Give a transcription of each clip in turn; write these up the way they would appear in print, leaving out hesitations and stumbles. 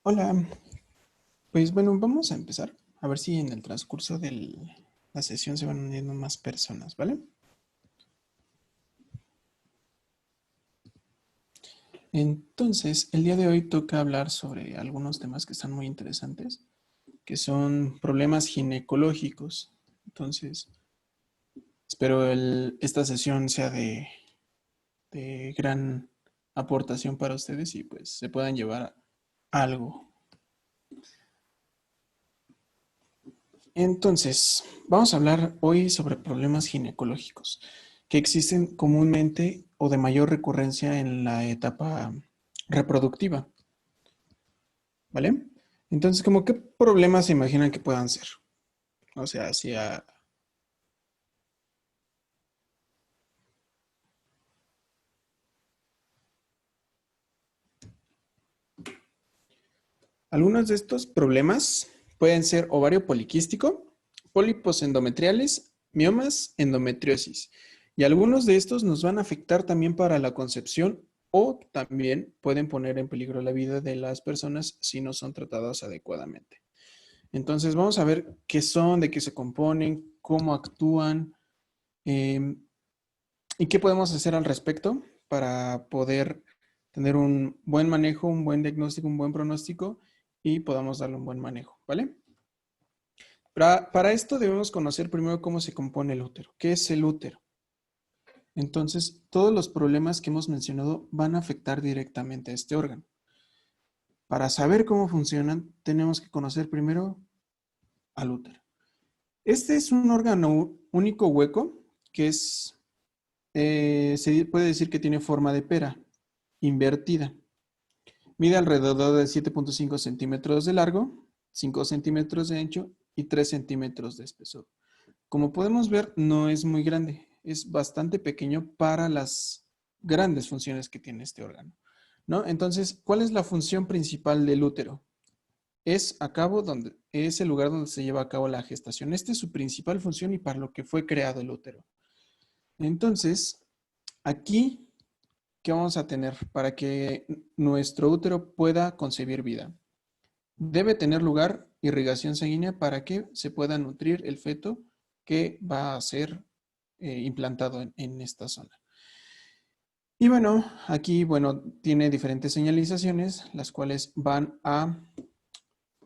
Hola, pues bueno, vamos a empezar. A ver si en el transcurso de la sesión se van uniendo más personas, ¿vale? Entonces, el día de hoy toca hablar sobre algunos temas que están muy interesantes, que son problemas ginecológicos. Entonces, espero esta sesión sea de gran aportación para ustedes y pues se puedan llevar algo. Entonces, vamos a hablar hoy sobre problemas ginecológicos que existen comúnmente o de mayor recurrencia en la etapa reproductiva, ¿vale? Entonces, ¿cómo qué problemas se imaginan que puedan ser? O sea, hacia algunos de estos problemas pueden ser ovario poliquístico, pólipos endometriales, miomas, endometriosis. Y algunos de estos nos van a afectar también para la concepción o también pueden poner en peligro la vida de las personas si no son tratadas adecuadamente. Entonces vamos a ver qué son, de qué se componen, cómo actúan eh, y qué podemos hacer al respecto para poder tener un buen manejo, un buen diagnóstico, un buen pronóstico y podamos darle un buen manejo, ¿vale? Para esto debemos conocer primero cómo se compone el útero. ¿Qué es el útero? Entonces, todos los problemas que hemos mencionado van a afectar directamente a este órgano. Para saber cómo funcionan, tenemos que conocer primero al útero. Este es un órgano único hueco que se puede decir que tiene forma de pera, invertida. Mide alrededor de 7.5 centímetros de largo, 5 centímetros de ancho y 3 centímetros de espesor. Como podemos ver, no es muy grande, es bastante pequeño para las grandes funciones que tiene este órgano, ¿no? Entonces, ¿cuál es la función principal del útero? Es el lugar donde se lleva a cabo la gestación. Esta es su principal función y para lo que fue creado el útero. Entonces, aquí, ¿qué vamos a tener para que nuestro útero pueda concebir vida? Debe tener lugar irrigación sanguínea para que se pueda nutrir el feto que va a ser implantado en esta zona. Y bueno, aquí, bueno, tiene diferentes señalizaciones, las cuales van a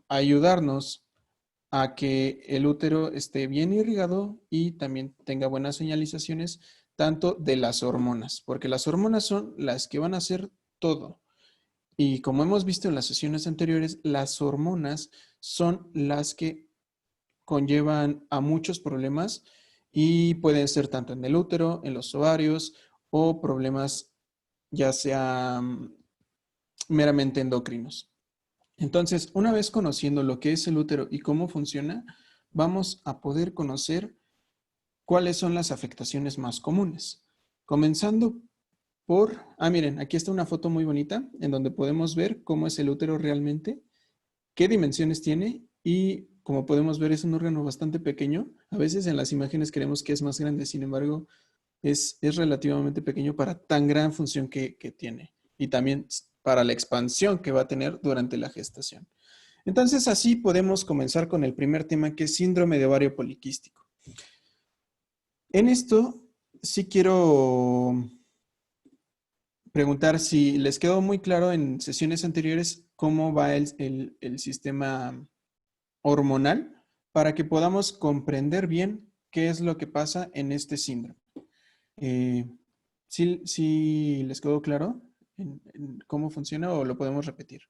ayudarnos a que el útero esté bien irrigado y también tenga buenas señalizaciones, tanto de las hormonas, porque las hormonas son las que van a hacer todo. Y como hemos visto en las sesiones anteriores, las hormonas son las que conllevan a muchos problemas y pueden ser tanto en el útero, en los ovarios o problemas ya sean meramente endocrinos. Entonces, una vez conociendo lo que es el útero y cómo funciona, vamos a poder conocer cuáles son las afectaciones más comunes. Comenzando miren, aquí está una foto muy bonita en donde podemos ver cómo es el útero realmente, qué dimensiones tiene y como podemos ver es un órgano bastante pequeño. A veces en las imágenes creemos que es más grande, sin embargo es relativamente pequeño para tan gran función que tiene y también para la expansión que va a tener durante la gestación. Entonces así podemos comenzar con el primer tema que es síndrome de ovario poliquístico. En esto sí quiero preguntar si les quedó muy claro en sesiones anteriores cómo va el sistema hormonal para que podamos comprender bien qué es lo que pasa en este síndrome. Eh, ¿Sí les quedó claro en cómo funciona o lo podemos repetir?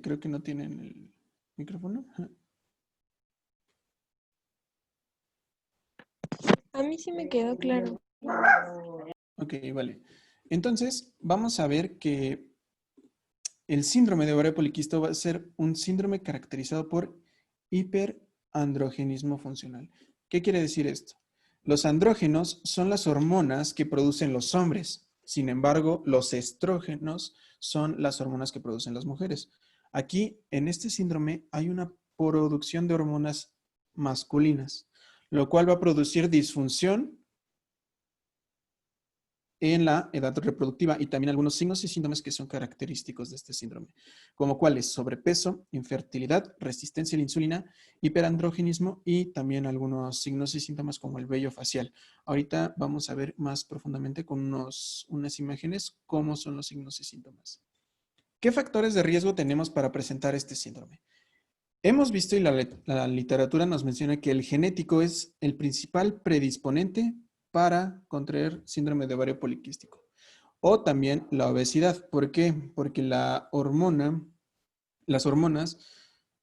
Creo que no tienen el micrófono. A mí sí me quedó claro. Ok, vale. Entonces, vamos a ver que el síndrome de ovario poliquístico va a ser un síndrome caracterizado por hiperandrogenismo funcional. ¿Qué quiere decir esto? Los andrógenos son las hormonas que producen los hombres. Sin embargo, los estrógenos son las hormonas que producen las mujeres. Aquí, en este síndrome, hay una producción de hormonas masculinas, lo cual va a producir disfunción en la edad reproductiva y también algunos signos y síntomas que son característicos de este síndrome, como cuáles: sobrepeso, infertilidad, resistencia a la insulina, hiperandrogenismo y también algunos signos y síntomas como el vello facial. Ahorita vamos a ver más profundamente con unas imágenes cómo son los signos y síntomas. ¿Qué factores de riesgo tenemos para presentar este síndrome? Hemos visto y la literatura nos menciona que el genético es el principal predisponente para contraer síndrome de ovario poliquístico. O también la obesidad. ¿Por qué? Porque las hormonas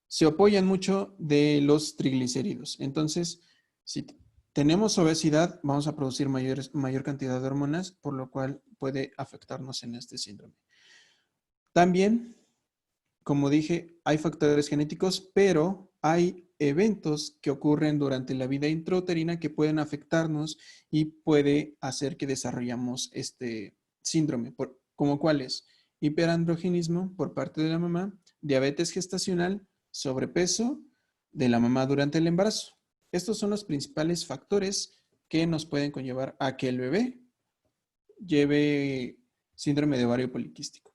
se apoyan mucho de los triglicéridos. Entonces, si tenemos obesidad, vamos a producir mayor cantidad de hormonas, por lo cual puede afectarnos en este síndrome. También, como dije, hay factores genéticos, pero hay eventos que ocurren durante la vida intrauterina que pueden afectarnos y puede hacer que desarrollamos este síndrome, como cuáles: hiperandrogenismo por parte de la mamá, diabetes gestacional, sobrepeso de la mamá durante el embarazo. Estos son los principales factores que nos pueden conllevar a que el bebé lleve síndrome de ovario poliquístico.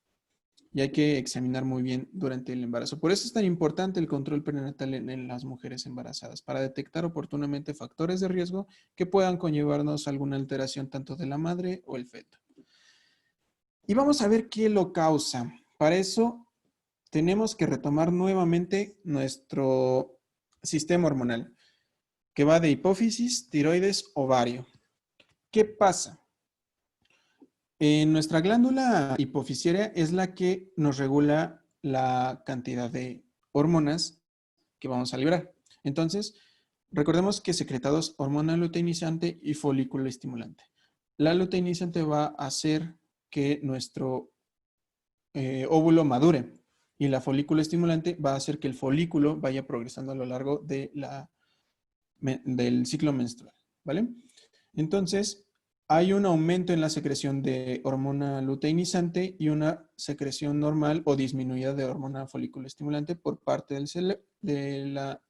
Y hay que examinar muy bien durante el embarazo. Por eso es tan importante el control prenatal en las mujeres embarazadas, para detectar oportunamente factores de riesgo que puedan conllevarnos alguna alteración tanto de la madre o el feto. Y vamos a ver qué lo causa. Para eso tenemos que retomar nuevamente nuestro sistema hormonal, que va de hipófisis, tiroides, ovario. ¿Qué pasa? Nuestra glándula hipofisiaria es la que nos regula la cantidad de hormonas que vamos a liberar. Entonces, recordemos que secretados hormona luteinizante y folículo estimulante. La luteinizante va a hacer que nuestro óvulo madure y la folículo estimulante va a hacer que el folículo vaya progresando a lo largo del ciclo menstrual, ¿vale? Entonces, hay un aumento en la secreción de hormona luteinizante y una secreción normal o disminuida de hormona folículo estimulante por parte de la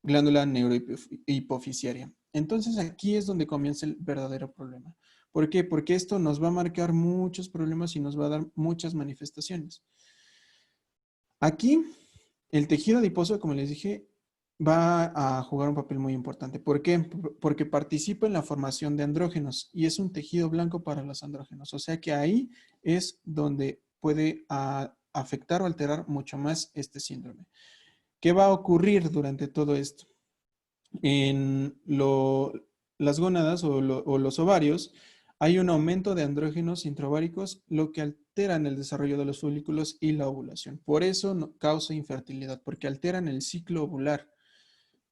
glándula neurohipofisiaria. Entonces, aquí es donde comienza el verdadero problema. ¿Por qué? Porque esto nos va a marcar muchos problemas y nos va a dar muchas manifestaciones. Aquí, el tejido adiposo, como les dije, va a jugar un papel muy importante. ¿Por qué? Porque participa en la formación de andrógenos y es un tejido blanco para los andrógenos. O sea que ahí es donde puede afectar o alterar mucho más este síndrome. ¿Qué va a ocurrir durante todo esto? En las gónadas o los ovarios hay un aumento de andrógenos intraováricos, lo que alteran el desarrollo de los folículos y la ovulación. Por eso causa infertilidad, porque alteran el ciclo ovular.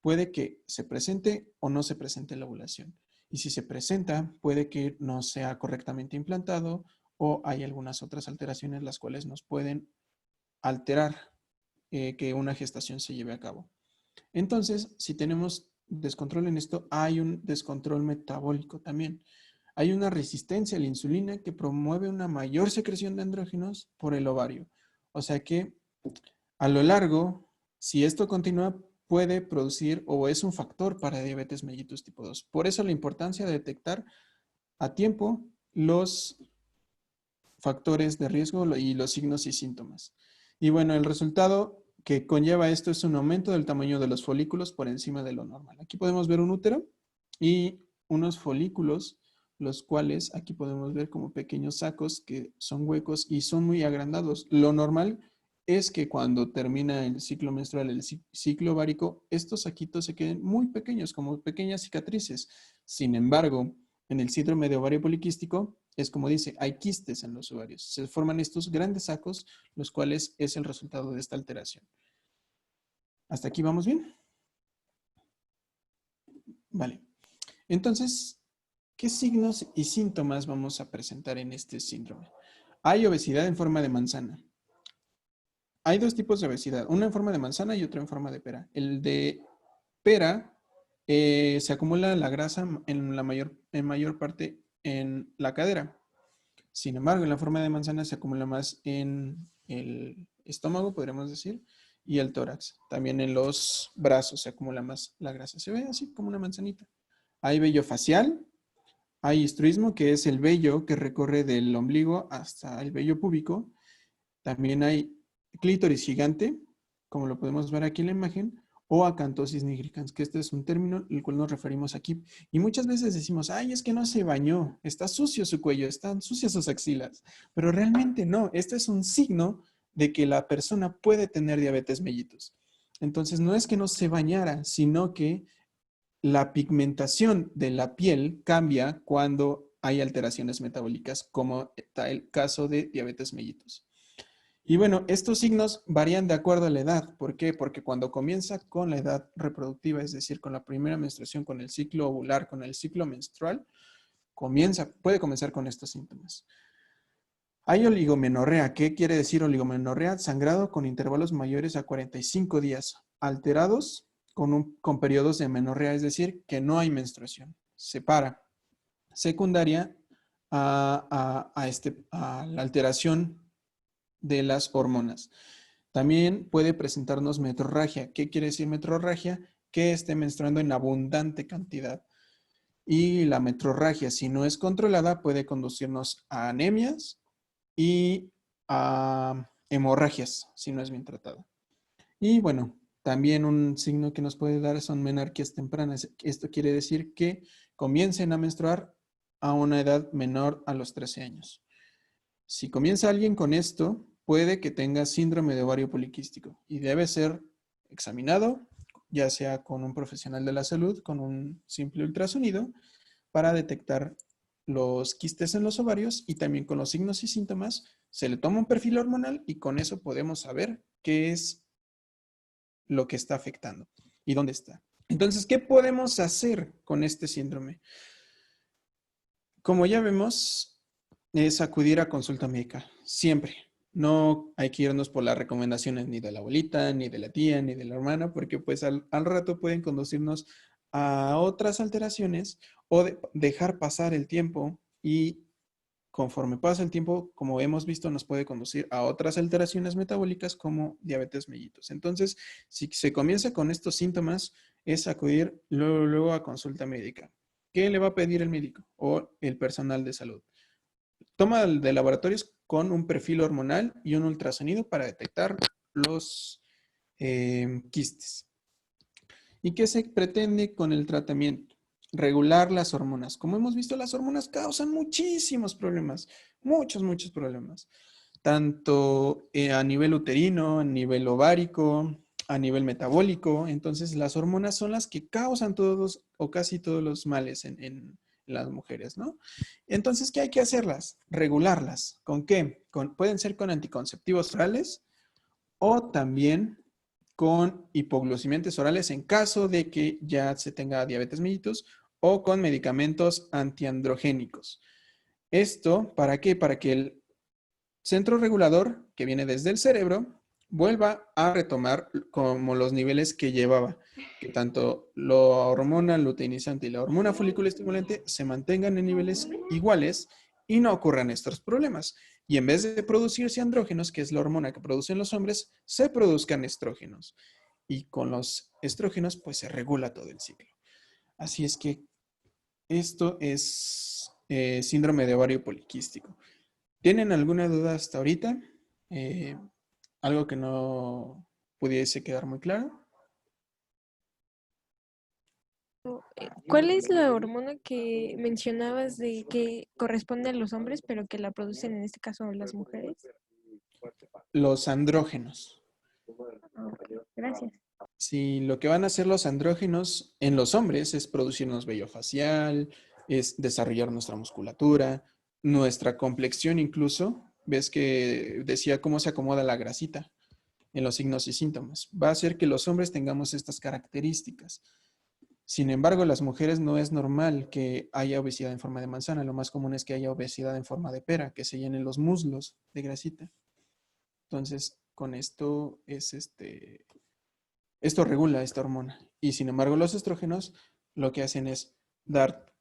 Puede que se presente o no se presente la ovulación. Y si se presenta, puede que no sea correctamente implantado o hay algunas otras alteraciones las cuales nos pueden alterar que una gestación se lleve a cabo. Entonces, si tenemos descontrol en esto, hay un descontrol metabólico también. Hay una resistencia a la insulina que promueve una mayor secreción de andrógenos por el ovario. O sea que a lo largo, si esto continúa, puede producir o es un factor para diabetes mellitus tipo 2. Por eso la importancia de detectar a tiempo los factores de riesgo y los signos y síntomas. Y bueno, el resultado que conlleva esto es un aumento del tamaño de los folículos por encima de lo normal. Aquí podemos ver un útero y unos folículos, los cuales aquí podemos ver como pequeños sacos que son huecos y son muy agrandados. Lo normal es que cuando termina el ciclo menstrual, el ciclo ovárico, estos saquitos se queden muy pequeños, como pequeñas cicatrices. Sin embargo, en el síndrome de ovario poliquístico, es como dice, hay quistes en los ovarios. Se forman estos grandes sacos, los cuales es el resultado de esta alteración. ¿Hasta aquí vamos bien? Vale. Entonces, ¿qué signos y síntomas vamos a presentar en este síndrome? Hay obesidad en forma de manzana. Hay dos tipos de obesidad, una en forma de manzana y otra en forma de pera. El de pera se acumula la grasa en mayor parte en la cadera. Sin embargo, en la forma de manzana se acumula más en el estómago, podríamos decir, y el tórax. También en los brazos se acumula más la grasa. Se ve así como una manzanita. Hay vello facial, hay histruismo, que es el vello que recorre del ombligo hasta el vello púbico. También hay clítoris gigante, como lo podemos ver aquí en la imagen, o acantosis nigricans, que este es un término al cual nos referimos aquí. Y muchas veces decimos, ay, es que no se bañó, está sucio su cuello, están sucias sus axilas. Pero realmente no, este es un signo de que la persona puede tener diabetes mellitus. Entonces, no es que no se bañara, sino que la pigmentación de la piel cambia cuando hay alteraciones metabólicas, como está el caso de diabetes mellitus. Y bueno, estos signos varían de acuerdo a la edad. ¿Por qué? Porque cuando comienza con la edad reproductiva, es decir, con la primera menstruación, con el ciclo ovular, con el ciclo menstrual, puede comenzar con estos síntomas. Hay oligomenorrea. ¿Qué quiere decir oligomenorrea? Sangrado con intervalos mayores a 45 días, alterados con periodos de menorrea, es decir, que no hay menstruación. Se para. Secundaria a la alteración de las hormonas. También puede presentarnos metrorragia. ¿Qué quiere decir metrorragia? Que esté menstruando en abundante cantidad. Y la metrorragia, si no es controlada, puede conducirnos a anemias y a hemorragias, si no es bien tratada. Y bueno, también un signo que nos puede dar son menarquías tempranas. Esto quiere decir que comiencen a menstruar a una edad menor a los 13 años. Si comienza alguien con esto, puede que tenga síndrome de ovario poliquístico y debe ser examinado, ya sea con un profesional de la salud, con un simple ultrasonido, para detectar los quistes en los ovarios y también con los signos y síntomas. Se le toma un perfil hormonal y con eso podemos saber qué es lo que está afectando y dónde está. Entonces, ¿qué podemos hacer con este síndrome? Como ya vemos, es acudir a consulta médica, siempre. No hay que irnos por las recomendaciones ni de la abuelita, ni de la tía, ni de la hermana, porque pues al rato pueden conducirnos a otras alteraciones o dejar pasar el tiempo y conforme pasa el tiempo, como hemos visto, nos puede conducir a otras alteraciones metabólicas como diabetes mellitus. Entonces, si se comienza con estos síntomas, es acudir luego a consulta médica. ¿Qué le va a pedir el médico o el personal de salud? Toma de laboratorios con un perfil hormonal y un ultrasonido para detectar los quistes. ¿Y qué se pretende con el tratamiento? Regular las hormonas. Como hemos visto, las hormonas causan muchísimos problemas, muchos problemas, tanto a nivel uterino, a nivel ovárico, a nivel metabólico. Entonces, las hormonas son las que causan todos o casi todos los males en las mujeres, ¿no? Entonces, ¿qué hay que hacerlas? Regularlas. ¿Con qué? Pueden ser con anticonceptivos orales o también con hipoglucemiantes orales en caso de que ya se tenga diabetes mellitus o con medicamentos antiandrogénicos. ¿Esto para qué? Para que el centro regulador que viene desde el cerebro vuelva a retomar como los niveles que llevaba, que tanto la hormona luteinizante y la hormona folículo estimulante se mantengan en niveles iguales y no ocurran estos problemas. Y en vez de producirse andrógenos, que es la hormona que producen los hombres, se produzcan estrógenos. Y con los estrógenos, pues se regula todo el ciclo. Así es que esto es síndrome de ovario poliquístico. ¿Tienen alguna duda hasta ahorita? Eh, ¿Algo que no pudiese quedar muy claro? ¿Cuál es la hormona que mencionabas de que corresponde a los hombres, pero que la producen en este caso las mujeres? Los andrógenos. Ah, ok, gracias. Si lo que van a hacer los andrógenos en los hombres es producirnos vello facial, es desarrollar nuestra musculatura, nuestra complexión incluso, ves que decía cómo se acomoda la grasita en los signos y síntomas. Va a hacer que los hombres tengamos estas características. Sin embargo, las mujeres no es normal que haya obesidad en forma de manzana. Lo más común es que haya obesidad en forma de pera, que se llenen los muslos de grasita. Entonces, con esto esto regula esta hormona. Y sin embargo, los estrógenos lo que hacen es dar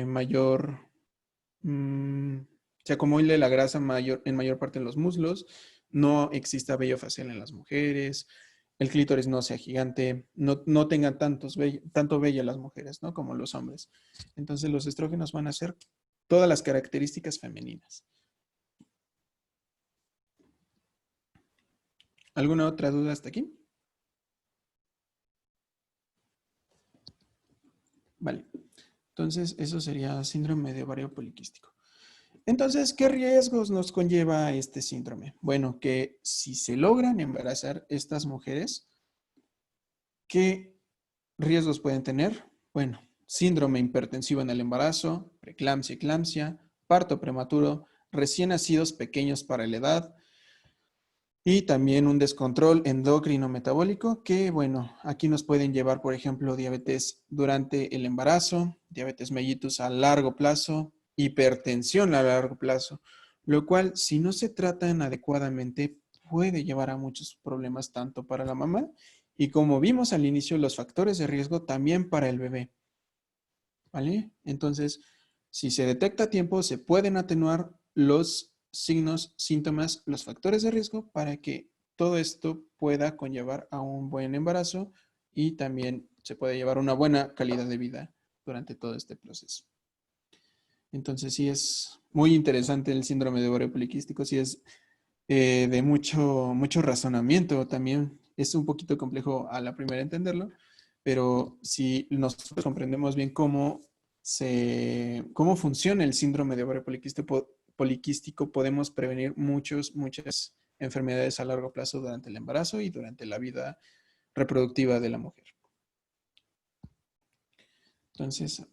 mayor, mmm, se acumule la grasa en mayor parte en los muslos, no exista vello facial en las mujeres, el clítoris no sea gigante, no tengan tanto vello las mujeres, ¿no? Como los hombres. Entonces los estrógenos van a ser todas las características femeninas. ¿Alguna otra duda hasta aquí? Vale. Entonces, eso sería síndrome de ovario poliquístico. Entonces, ¿qué riesgos nos conlleva este síndrome? Bueno, que si se logran embarazar estas mujeres, ¿qué riesgos pueden tener? Bueno, síndrome hipertensivo en el embarazo, preeclampsia, eclampsia, parto prematuro, recién nacidos pequeños para la edad, y también un descontrol endocrino metabólico que, bueno, aquí nos pueden llevar, por ejemplo, diabetes durante el embarazo, diabetes mellitus a largo plazo, hipertensión a largo plazo, lo cual, si no se tratan adecuadamente, puede llevar a muchos problemas tanto para la mamá y, como vimos al inicio, los factores de riesgo también para el bebé. ¿Vale? Entonces, si se detecta a tiempo, se pueden atenuar los signos, síntomas, los factores de riesgo para que todo esto pueda conllevar a un buen embarazo y también se puede llevar una buena calidad de vida durante todo este proceso. Entonces, sí es muy interesante el síndrome de ovario poliquístico, sí es de mucho razonamiento también. Es un poquito complejo a la primera entenderlo, pero si nosotros comprendemos bien cómo funciona el síndrome de ovario poliquístico, podemos prevenir muchas enfermedades a largo plazo durante el embarazo y durante la vida reproductiva de la mujer. Entonces,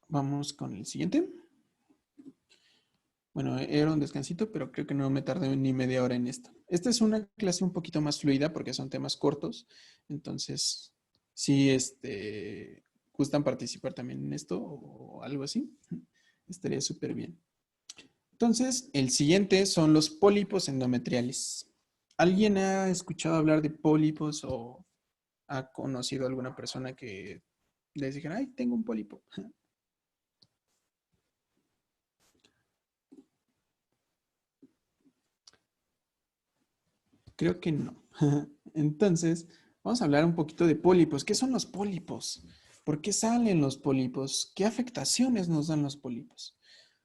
vamos con el siguiente. Bueno, era un descansito, pero creo que no me tardé ni media hora en esto. Esta es una clase un poquito más fluida porque son temas cortos. Entonces, si gustan participar también en esto o algo así, estaría súper bien. Entonces, el siguiente son los pólipos endometriales. ¿Alguien ha escuchado hablar de pólipos o ha conocido a alguna persona que les dijera, ay, tengo un pólipo? Creo que no. Entonces, vamos a hablar un poquito de pólipos. ¿Qué son los pólipos? ¿Por qué salen los pólipos? ¿Qué afectaciones nos dan los pólipos?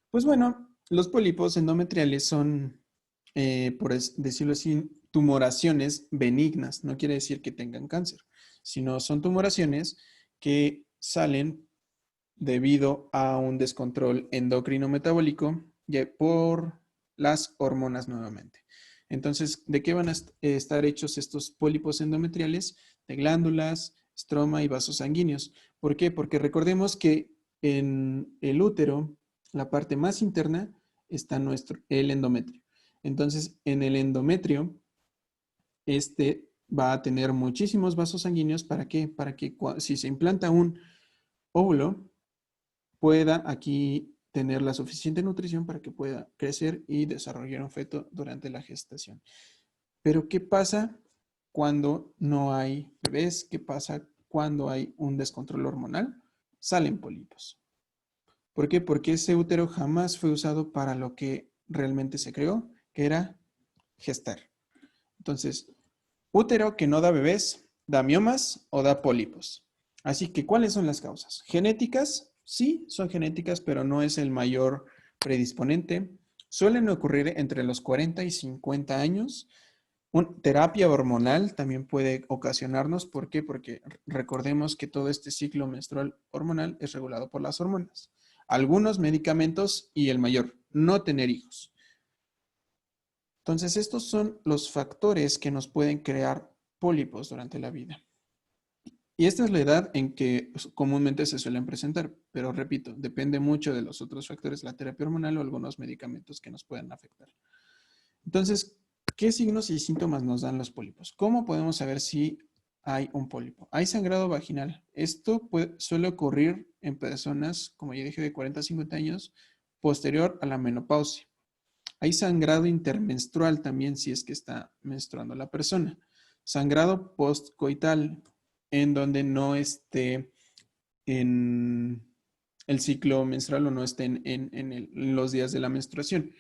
Pues bueno, los pólipos endometriales son, por decirlo así, tumoraciones benignas. No quiere decir que tengan cáncer, sino son tumoraciones que salen debido a un descontrol endocrino metabólico por las hormonas nuevamente. Entonces, ¿de qué van a estar hechos estos pólipos endometriales? De glándulas, estroma y vasos sanguíneos. ¿Por qué? Porque recordemos que en el útero, la parte más interna, está el endometrio. Entonces, en el endometrio, va a tener muchísimos vasos sanguíneos. ¿Para qué? Para que si se implanta un óvulo, pueda aquí tener la suficiente nutrición para que pueda crecer y desarrollar un feto durante la gestación. Pero ¿qué pasa cuando no hay bebés? ¿Qué pasa cuando hay un descontrol hormonal? Salen pólipos. ¿Por qué? Porque ese útero jamás fue usado para lo que realmente se creó, que era gestar. Entonces, útero que no da bebés, da miomas o da pólipos. Así que, ¿cuáles son las causas? Genéticas, sí, son genéticas, pero no es el mayor predisponente. Suelen ocurrir entre los 40 y 50 años. Terapia hormonal también puede ocasionarnos. ¿Por qué? Porque recordemos que todo este ciclo menstrual hormonal es regulado por las hormonas. Algunos medicamentos y el mayor, no tener hijos. Entonces, estos son los factores que nos pueden crear pólipos durante la vida. Y esta es la edad en que comúnmente se suelen presentar, pero repito, depende mucho de los otros factores, la terapia hormonal o algunos medicamentos que nos puedan afectar. Entonces, ¿qué signos y síntomas nos dan los pólipos? ¿Cómo podemos saber si hay un pólipo? Hay sangrado vaginal. Esto suele ocurrir en personas, como ya dije, de 40 a 50 años, posterior a la menopausia. Hay sangrado intermenstrual también si es que está menstruando la persona. Sangrado postcoital, en donde no esté en el ciclo menstrual o no esté en los días de la menstruación.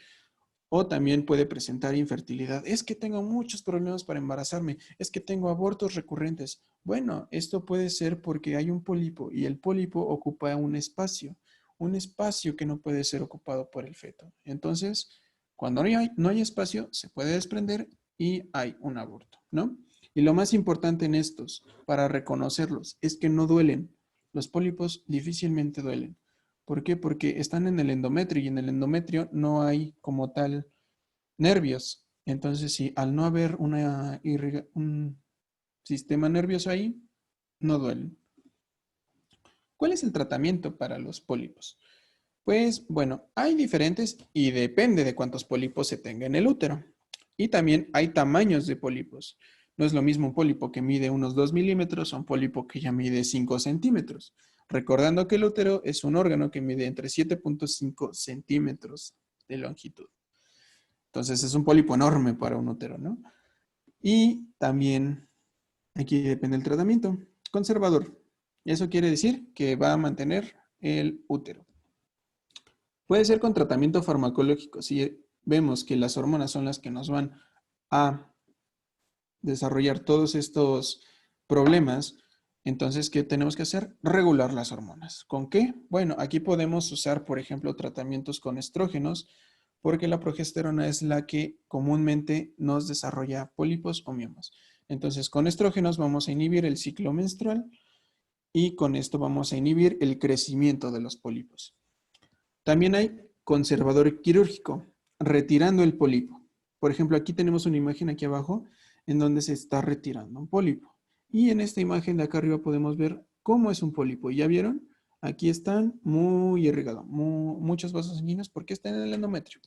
O también puede presentar infertilidad. Es que tengo muchos problemas para embarazarme. Es que tengo abortos recurrentes. Bueno, esto puede ser porque hay un pólipo y el pólipo ocupa un espacio que no puede ser ocupado por el feto. Entonces, cuando no hay espacio, se puede desprender y hay un aborto, ¿no? Y lo más importante en estos, para reconocerlos, es que no duelen. Los pólipos difícilmente duelen. ¿Por qué? Porque están en el endometrio y en el endometrio no hay como tal nervios. Entonces, si al no haber un sistema nervioso ahí, no duelen. ¿Cuál es el tratamiento para los pólipos? Pues bueno, hay diferentes y depende de cuántos pólipos se tenga en el útero. Y también hay tamaños de pólipos. No es lo mismo un pólipo que mide unos 2 milímetros a un pólipo que ya mide 5 centímetros. Recordando que el útero es un órgano que mide entre 7.5 centímetros de longitud. Entonces es un pólipo enorme para un útero, ¿no? Y también aquí depende del tratamiento. Conservador. Eso quiere decir que va a mantener el útero. Puede ser con tratamiento farmacológico. Si vemos que las hormonas son las que nos van a desarrollar todos estos problemas, entonces, ¿qué tenemos que hacer? Regular las hormonas. ¿Con qué? Bueno, aquí podemos usar, por ejemplo, tratamientos con estrógenos, porque la progesterona es la que comúnmente nos desarrolla pólipos o miomas. Entonces, con estrógenos vamos a inhibir el ciclo menstrual y con esto vamos a inhibir el crecimiento de los pólipos. También hay conservador quirúrgico, retirando el pólipo. Por ejemplo, aquí tenemos una imagen aquí abajo en donde se está retirando un pólipo. Y en esta imagen de acá arriba podemos ver cómo es un pólipo. ¿Ya vieron? Aquí están muy irrigados, muchos vasos sanguíneos porque están en el endometrio.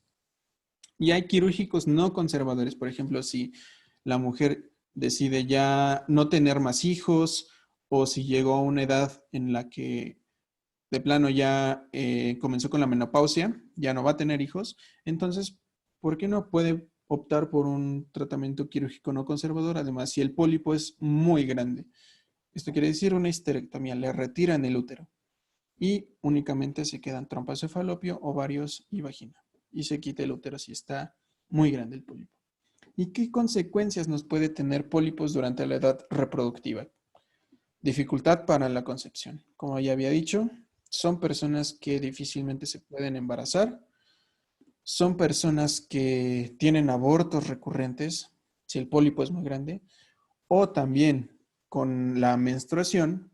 Y hay quirúrgicos no conservadores. Por ejemplo, si la mujer decide ya no tener más hijos o si llegó a una edad en la que de plano ya comenzó con la menopausia, ya no va a tener hijos, entonces, ¿por qué no puede optar por un tratamiento quirúrgico no conservador? Además, si el pólipo es muy grande. Esto quiere decir una histerectomía, le retiran el útero y únicamente se quedan trompas de falopio, ovarios y vagina. Y se quita el útero si está muy grande el pólipo. ¿Y qué consecuencias nos puede tener pólipos durante la edad reproductiva? Dificultad para la concepción. Como ya había dicho, son personas que difícilmente se pueden embarazar, son personas que tienen abortos recurrentes, si el pólipo es muy grande, o también con la menstruación,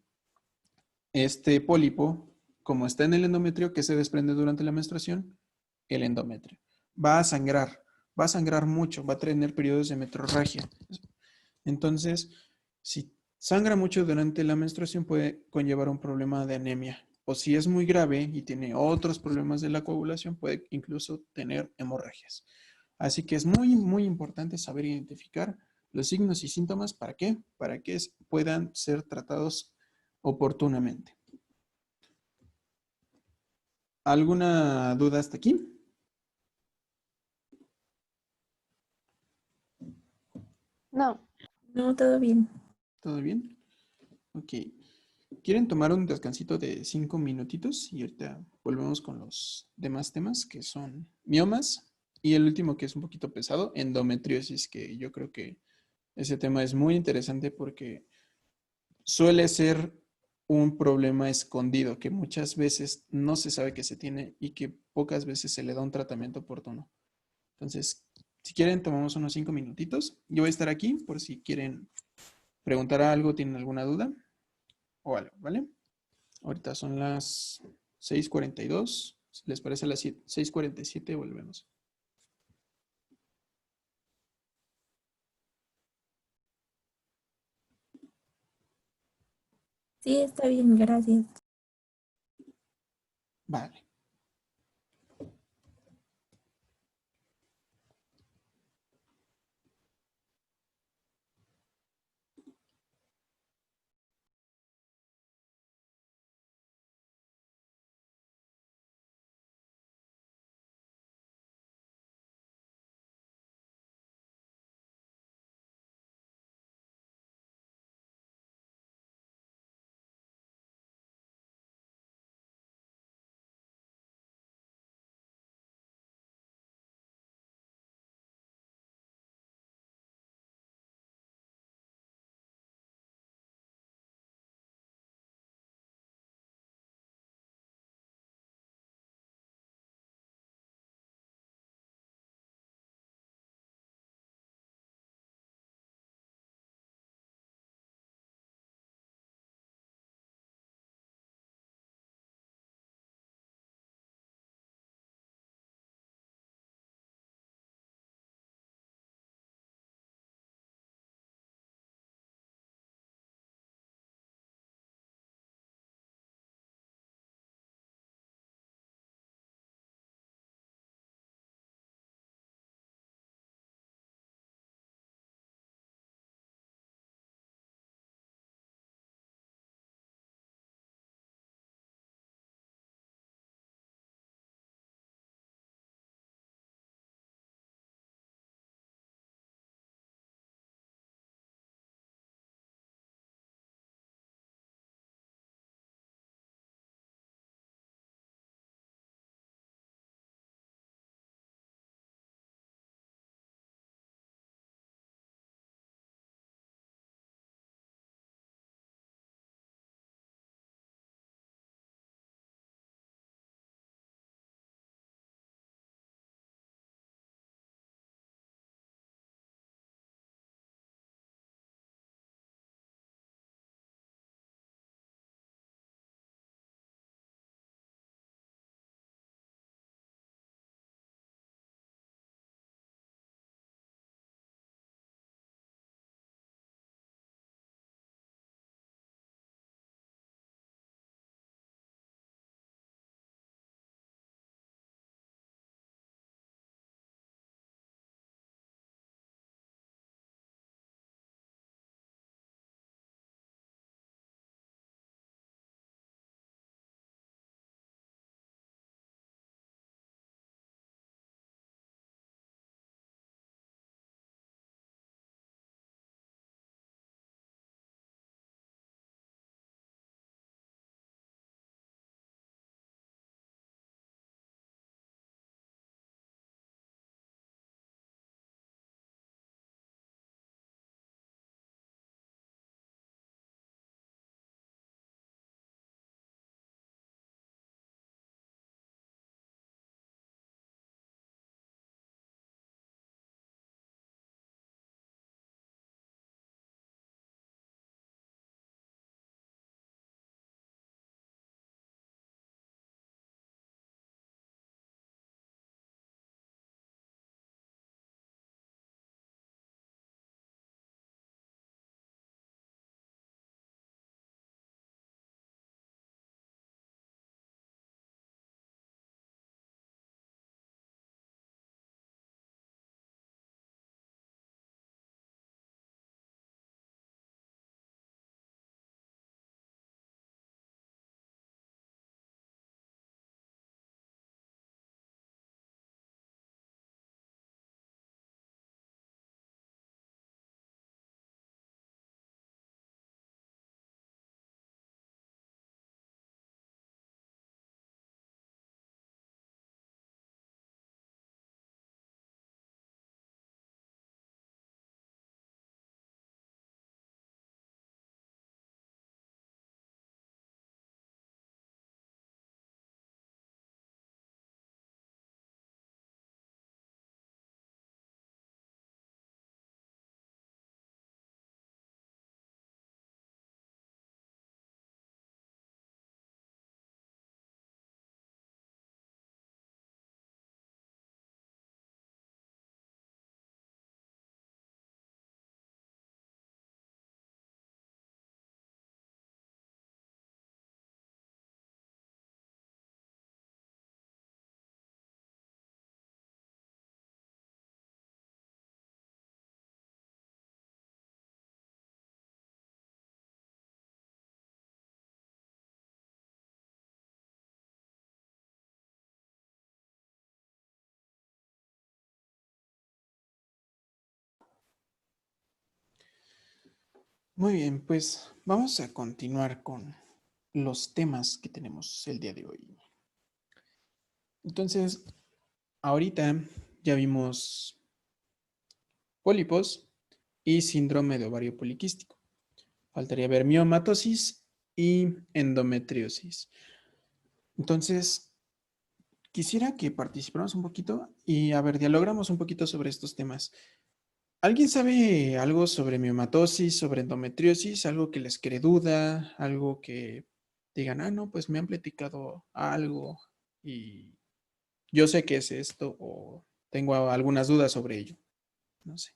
este pólipo, como está en el endometrio, que se desprende durante la menstruación, el endometrio. Va a sangrar mucho, va a tener periodos de metrorragia. Entonces, si sangra mucho durante la menstruación puede conllevar un problema de anemia. O si es muy grave y tiene otros problemas de la coagulación, puede incluso tener hemorragias. Así que es muy importante saber identificar los signos y síntomas. ¿Para qué? Para que puedan ser tratados oportunamente. ¿Alguna duda hasta aquí? No. No, todo bien. ¿Todo bien? Ok. ¿Quieren tomar un descansito de 5 minutitos? Y ahorita volvemos con los demás temas que son miomas y el último que es un poquito pesado, endometriosis, que yo creo que ese tema es muy interesante porque suele ser un problema escondido que muchas veces no se sabe que se tiene y que pocas veces se le da un tratamiento oportuno. Entonces, si quieren, tomamos unos 5 minutitos. Yo voy a estar aquí por si quieren preguntar algo, tienen alguna duda o algo, ¿vale? Ahorita son las 6:42. Si les parece a las 6:47, volvemos. Sí, está bien, gracias. Vale. Muy bien, pues vamos a continuar con los temas que tenemos el día de hoy. Entonces, ahorita ya vimos pólipos y síndrome de ovario poliquístico. Faltaría ver miomatosis y endometriosis. Entonces, quisiera que participáramos un poquito y, a ver, dialogamos un poquito sobre estos temas. ¿Alguien sabe algo sobre miomatosis, sobre endometriosis? ¿Algo que les quede duda? ¿Algo que digan, ah, no, pues me han platicado algo y yo sé que es esto o tengo algunas dudas sobre ello? No sé.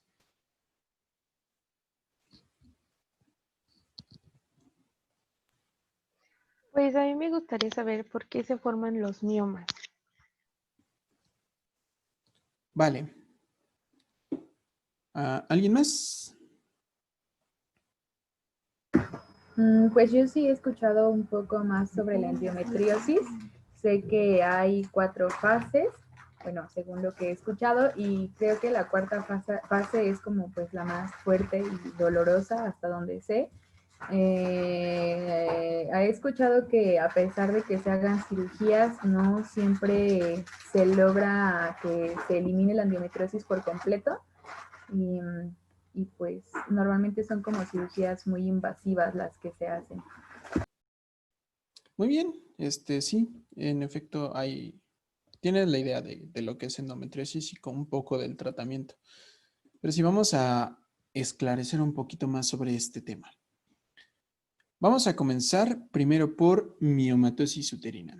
Pues a mí me gustaría saber por qué se forman los miomas. Vale. ¿Alguien más? Pues yo sí he escuchado un poco más sobre la endometriosis. Sé que hay 4 fases, bueno, según lo que he escuchado, y creo que la cuarta fase es como pues la más fuerte y dolorosa hasta donde sé. He escuchado que a pesar de que se hagan cirugías, no siempre se logra que se elimine la endometriosis por completo. Y, y pues normalmente son como cirugías muy invasivas las que se hacen. Muy bien. Sí, en efecto, tienes la idea de lo que es endometriosis y con un poco del tratamiento. Pero sí vamos a esclarecer un poquito más sobre este tema. Vamos a comenzar primero por miomatosis uterina.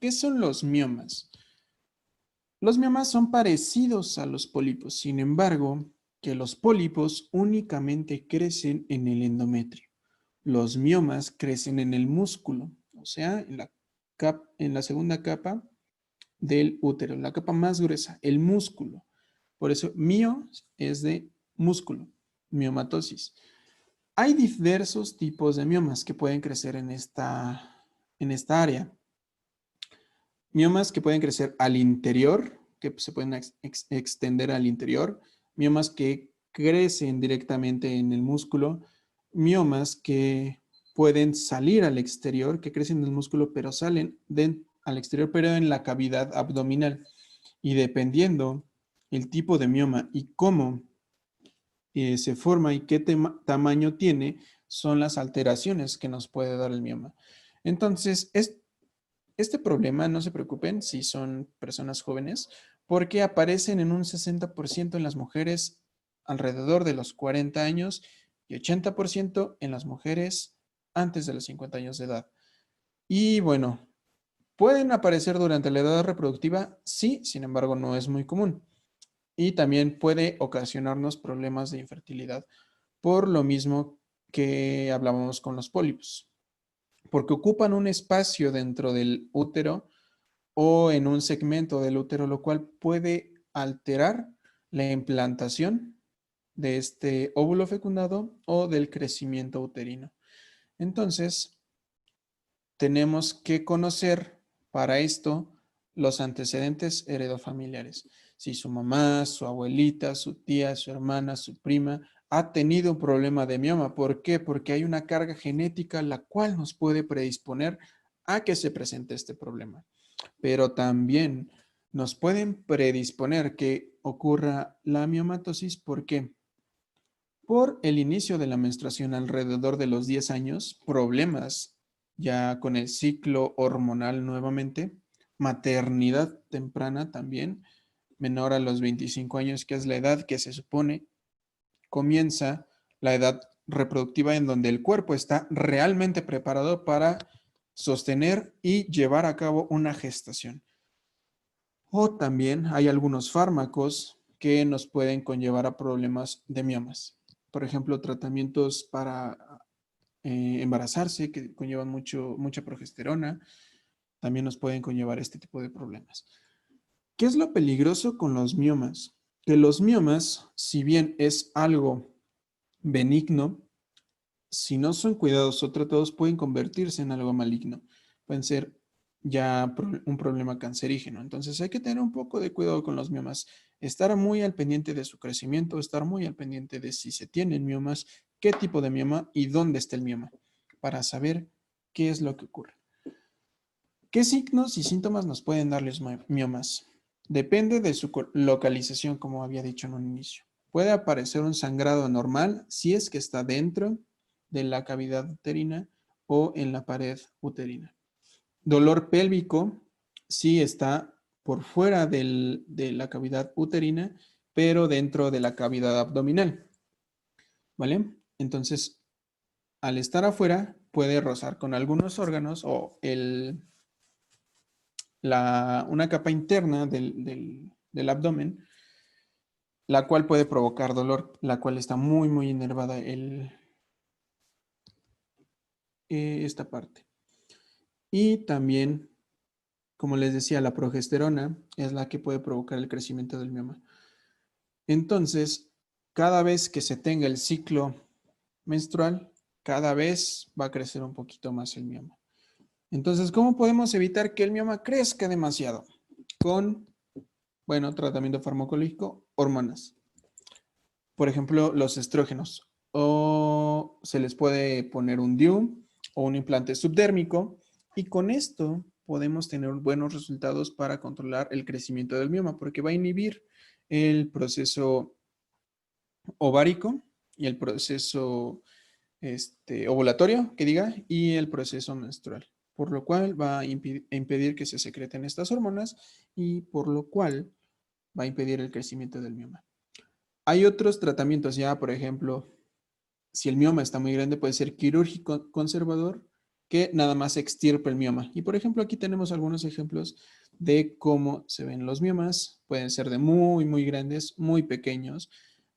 ¿Qué son los miomas? Los miomas son parecidos a los pólipos, sin embargo, que los pólipos únicamente crecen en el endometrio. Los miomas crecen en el músculo, o sea, en la segunda capa del útero, la capa más gruesa, el músculo. Por eso, mio es de músculo, miomatosis. Hay diversos tipos de miomas que pueden crecer en esta área. Miomas que pueden crecer al interior, que se pueden extender al interior. Miomas que crecen directamente en el músculo. Miomas que pueden salir al exterior, que crecen en el músculo, pero salen al exterior, pero en la cavidad abdominal. Y dependiendo el tipo de mioma y cómo se forma y qué tamaño tiene, son las alteraciones que nos puede dar el mioma. Entonces, este problema, no se preocupen si son personas jóvenes, porque aparecen en un 60% en las mujeres alrededor de los 40 años y 80% en las mujeres antes de los 50 años de edad. Y bueno, ¿pueden aparecer durante la edad reproductiva? Sí, sin embargo, no es muy común. Y también puede ocasionarnos problemas de infertilidad, por lo mismo que hablábamos con los pólipos, porque ocupan un espacio dentro del útero o en un segmento del útero, lo cual puede alterar la implantación de este óvulo fecundado o del crecimiento uterino. Entonces, tenemos que conocer para esto los antecedentes heredofamiliares. Si su mamá, su abuelita, su tía, su hermana, su prima ha tenido un problema de mioma. ¿Por qué? Porque hay una carga genética la cual nos puede predisponer a que se presente este problema. Pero también nos pueden predisponer que ocurra la miomatosis. ¿Por qué? Por el inicio de la menstruación alrededor de los 10 años, problemas ya con el ciclo hormonal nuevamente, maternidad temprana también, menor a los 25 años, que es la edad que se supone comienza la edad reproductiva en donde el cuerpo está realmente preparado para sostener y llevar a cabo una gestación. O también hay algunos fármacos que nos pueden conllevar a problemas de miomas. Por ejemplo, tratamientos para embarazarse que conllevan mucha progesterona, también nos pueden conllevar este tipo de problemas. ¿Qué es lo peligroso con los miomas? Que los miomas, si bien es algo benigno, si no son cuidados o tratados, pueden convertirse en algo maligno. Pueden ser ya un problema cancerígeno. Entonces hay que tener un poco de cuidado con los miomas. Estar muy al pendiente de su crecimiento, estar muy al pendiente de si se tienen miomas, qué tipo de mioma y dónde está el mioma, para saber qué es lo que ocurre. ¿Qué signos y síntomas nos pueden dar los miomas? Depende de su localización, como había dicho en un inicio. Puede aparecer un sangrado normal si es que está dentro de la cavidad uterina o en la pared uterina. Dolor pélvico si está por fuera de la cavidad uterina, pero dentro de la cavidad abdominal. ¿Vale? Entonces, al estar afuera, puede rozar con algunos órganos o una capa interna del abdomen, la cual puede provocar dolor, la cual está muy, muy inervada esta parte. Y también, como les decía, la progesterona es la que puede provocar el crecimiento del mioma. Entonces, cada vez que se tenga el ciclo menstrual, cada vez va a crecer un poquito más el mioma. Entonces, ¿cómo podemos evitar que el mioma crezca demasiado? Con, bueno, tratamiento farmacológico, hormonas. Por ejemplo, los estrógenos. O se les puede poner un DIU o un implante subdérmico. Y con esto podemos tener buenos resultados para controlar el crecimiento del mioma, porque va a inhibir el proceso ovárico y el proceso ovulatorio, que diga, y el proceso menstrual, por lo cual va a impedir que se secreten estas hormonas y por lo cual va a impedir el crecimiento del mioma. Hay otros tratamientos ya, por ejemplo, si el mioma está muy grande, puede ser quirúrgico conservador, que nada más extirpa el mioma. Y por ejemplo, aquí tenemos algunos ejemplos de cómo se ven los miomas. Pueden ser de muy, muy grandes, muy pequeños.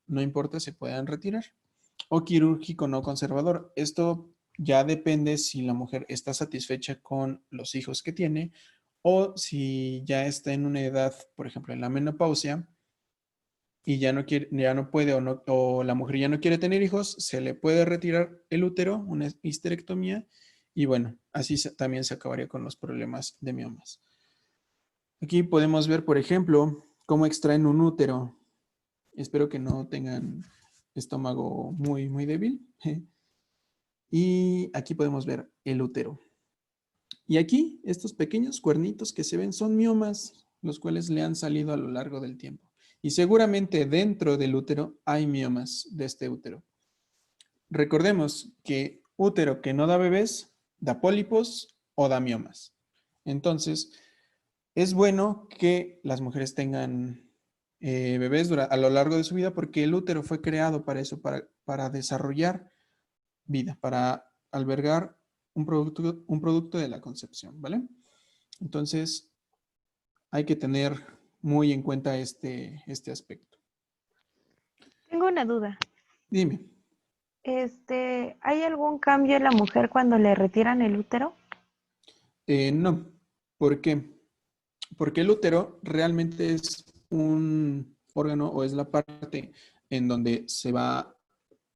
No importa, se puedan retirar. O quirúrgico no conservador. Esto ya depende si la mujer está satisfecha con los hijos que tiene o si ya está en una edad, por ejemplo, en la menopausia, y ya no quiere, ya no puede o la mujer ya no quiere tener hijos, se le puede retirar el útero, una histerectomía, y bueno, así también se acabaría con los problemas de miomas. Aquí podemos ver, por ejemplo, cómo extraen un útero. Espero que no tengan estómago muy, muy débil. Y aquí podemos ver el útero. Y aquí, estos pequeños cuernitos que se ven son miomas, los cuales le han salido a lo largo del tiempo. Y seguramente dentro del útero hay miomas de este útero. Recordemos que útero que no da bebés, da pólipos o da miomas. Entonces, es bueno que las mujeres tengan bebés a lo largo de su vida porque el útero fue creado para eso, para desarrollar vida, para albergar un producto de la concepción, ¿vale? Entonces, hay que tener muy en cuenta este aspecto. Tengo una duda. Dime. ¿Hay algún cambio en la mujer cuando le retiran el útero? No. ¿Por qué? Porque el útero realmente es un órgano o es la parte en donde se va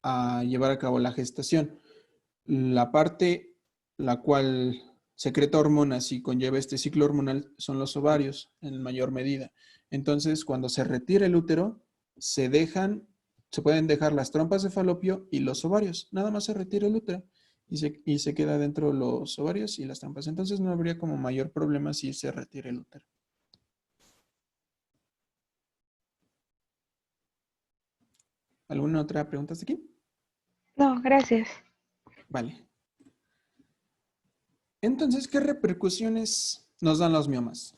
a llevar a cabo la gestación. La parte la cual secreta hormonas y conlleva este ciclo hormonal son los ovarios en mayor medida. Entonces, cuando se retira el útero, se pueden dejar las trompas de falopio y los ovarios. Nada más se retira el útero y se queda dentro los ovarios y las trompas. Entonces, no habría como mayor problema si se retira el útero. ¿Alguna otra pregunta hasta aquí? No, gracias. Vale. Entonces, ¿qué repercusiones nos dan los miomas?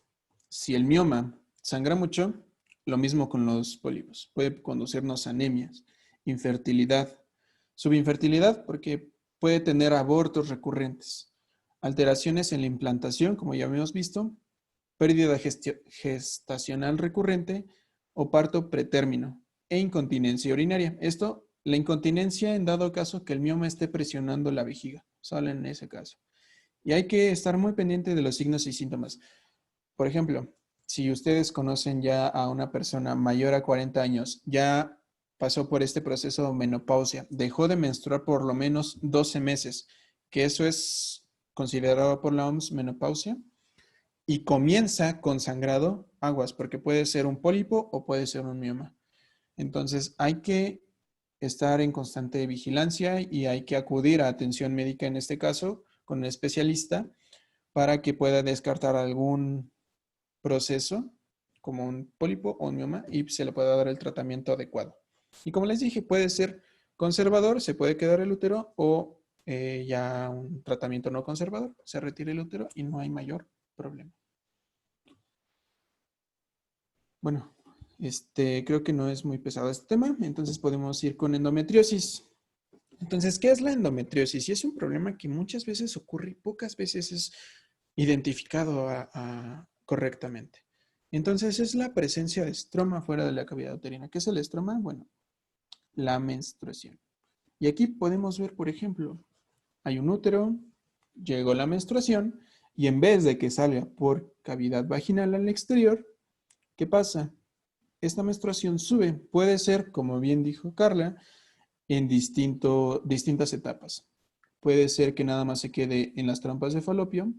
Si el mioma sangra mucho, lo mismo con los pólipos. Puede conducirnos a anemias, infertilidad, subinfertilidad porque puede tener abortos recurrentes, alteraciones en la implantación, como ya habíamos visto, pérdida gestacional recurrente o parto pretérmino e incontinencia urinaria. La incontinencia en dado caso que el mioma esté presionando la vejiga, solo en ese caso. Y hay que estar muy pendiente de los signos y síntomas. Por ejemplo, si ustedes conocen ya a una persona mayor a 40 años, ya pasó por este proceso de menopausia, dejó de menstruar por lo menos 12 meses, que eso es considerado por la OMS menopausia, y comienza con sangrado, aguas, porque puede ser un pólipo o puede ser un mioma. Entonces hay que estar en constante vigilancia y hay que acudir a atención médica en este caso con un especialista para que pueda descartar algún proceso como un pólipo o un mioma y se le pueda dar el tratamiento adecuado. Y como les dije, puede ser conservador, se puede quedar el útero o ya un tratamiento no conservador, se retira el útero y no hay mayor problema. Bueno, creo que no es muy pesado este tema, entonces podemos ir con endometriosis. Entonces, ¿qué es la endometriosis? Y es un problema que muchas veces ocurre y pocas veces es identificado correctamente. Entonces, es la presencia de estroma fuera de la cavidad uterina. ¿Qué es el estroma? Bueno, la menstruación. Y aquí podemos ver, por ejemplo, hay un útero, llegó la menstruación y en vez de que salga por cavidad vaginal al exterior, ¿qué pasa? Esta menstruación sube. Puede ser, como bien dijo Carla, en distintas etapas. Puede ser que nada más se quede en las trompas de falopio.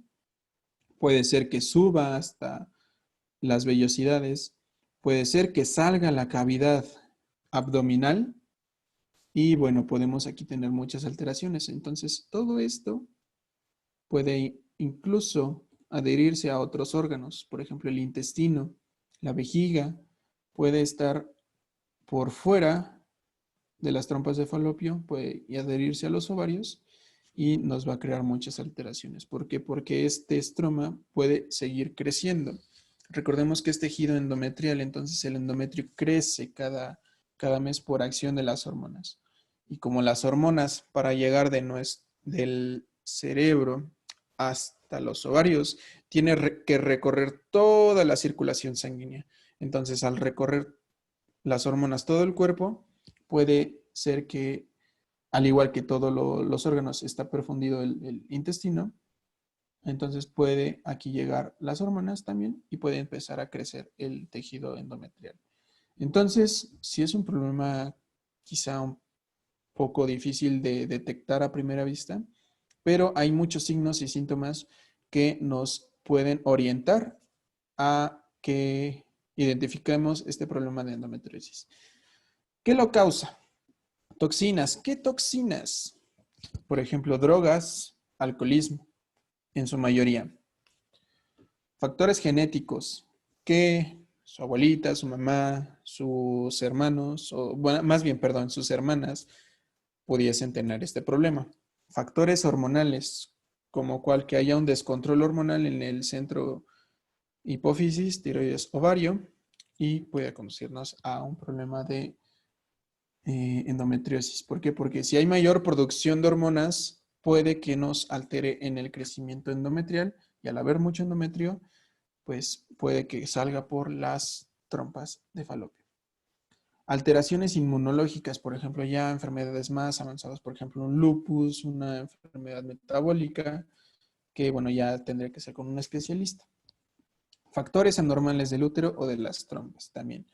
Puede ser que suba hasta las vellosidades. Puede ser que salga la cavidad abdominal. Y bueno, podemos aquí tener muchas alteraciones. Entonces, todo esto puede incluso adherirse a otros órganos. Por ejemplo, el intestino, la vejiga, puede estar por fuera de las trompas de falopio, puede adherirse a los ovarios y nos va a crear muchas alteraciones. ¿Por qué? Porque este estroma puede seguir creciendo. Recordemos que es tejido endometrial, entonces el endometrio crece cada mes por acción de las hormonas. Y como las hormonas para llegar del cerebro hasta los ovarios, tiene que recorrer toda la circulación sanguínea. Entonces, al recorrer las hormonas todo el cuerpo, puede ser que, al igual que todos los órganos, está perfundido el intestino, entonces puede aquí llegar las hormonas también y puede empezar a crecer el tejido endometrial. Entonces, sí es un problema quizá un poco difícil de detectar a primera vista, pero hay muchos signos y síntomas que nos pueden orientar a que identifiquemos este problema de endometriosis. ¿Qué lo causa? Toxinas. ¿Qué toxinas? Por ejemplo, drogas, alcoholismo, en su mayoría. Factores genéticos que su abuelita, su mamá, sus hermanos, o bueno, más bien, perdón, sus hermanas pudiesen tener este problema. Factores hormonales, como cual que haya un descontrol hormonal en el centro hipófisis, tiroides, ovario, y puede conducirnos a un problema de endometriosis. ¿Por qué? Porque si hay mayor producción de hormonas, puede que nos altere en el crecimiento endometrial y al haber mucho endometrio, pues puede que salga por las trompas de falopio. Alteraciones inmunológicas, por ejemplo, ya enfermedades más avanzadas, por ejemplo, un lupus, una enfermedad metabólica, que bueno, ya tendría que ser con un especialista. Factores anormales del útero o de las trompas también.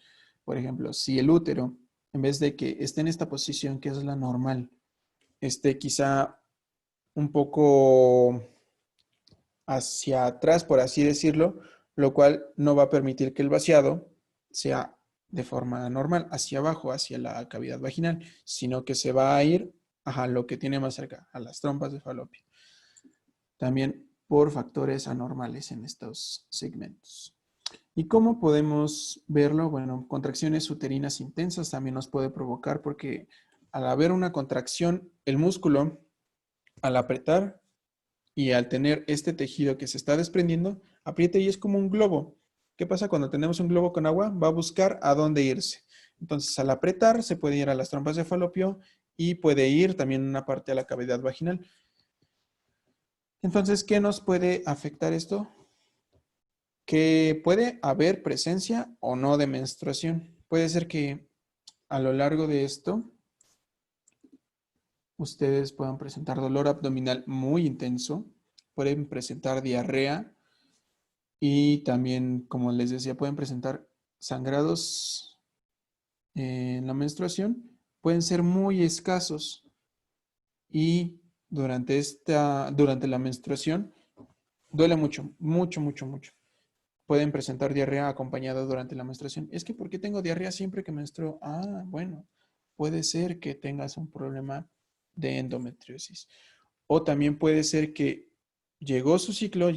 Por ejemplo, si el útero, en vez de que esté en esta posición que es la normal, esté quizá un poco hacia atrás, por así decirlo, lo cual no va a permitir que el vaciado sea de forma normal, hacia abajo, hacia la cavidad vaginal, sino que se va a ir a lo que tiene más cerca, a las trompas de falopio. También por factores anormales en estos segmentos. ¿Y cómo podemos verlo? Bueno, contracciones uterinas intensas también nos puede provocar porque al haber una contracción, el músculo, al apretar y al tener este tejido que se está desprendiendo, aprieta y es como un globo. ¿Qué pasa cuando tenemos un globo con agua? Va a buscar a dónde irse. Entonces, al apretar, se puede ir a las trompas de falopio y puede ir también una parte a la cavidad vaginal. Entonces, ¿qué nos puede afectar esto? Que puede haber presencia o no de menstruación. Puede ser que a lo largo de esto, ustedes puedan presentar dolor abdominal muy intenso, pueden presentar diarrea y también, como les decía, pueden presentar sangrados en la menstruación. Pueden ser muy escasos y durante la menstruación duele mucho, mucho, mucho, mucho. Pueden presentar diarrea acompañada durante la menstruación. Es que, ¿por qué tengo diarrea siempre que menstruo? Ah, bueno, puede ser que tengas un problema de endometriosis. O también puede ser que llegó su ciclo,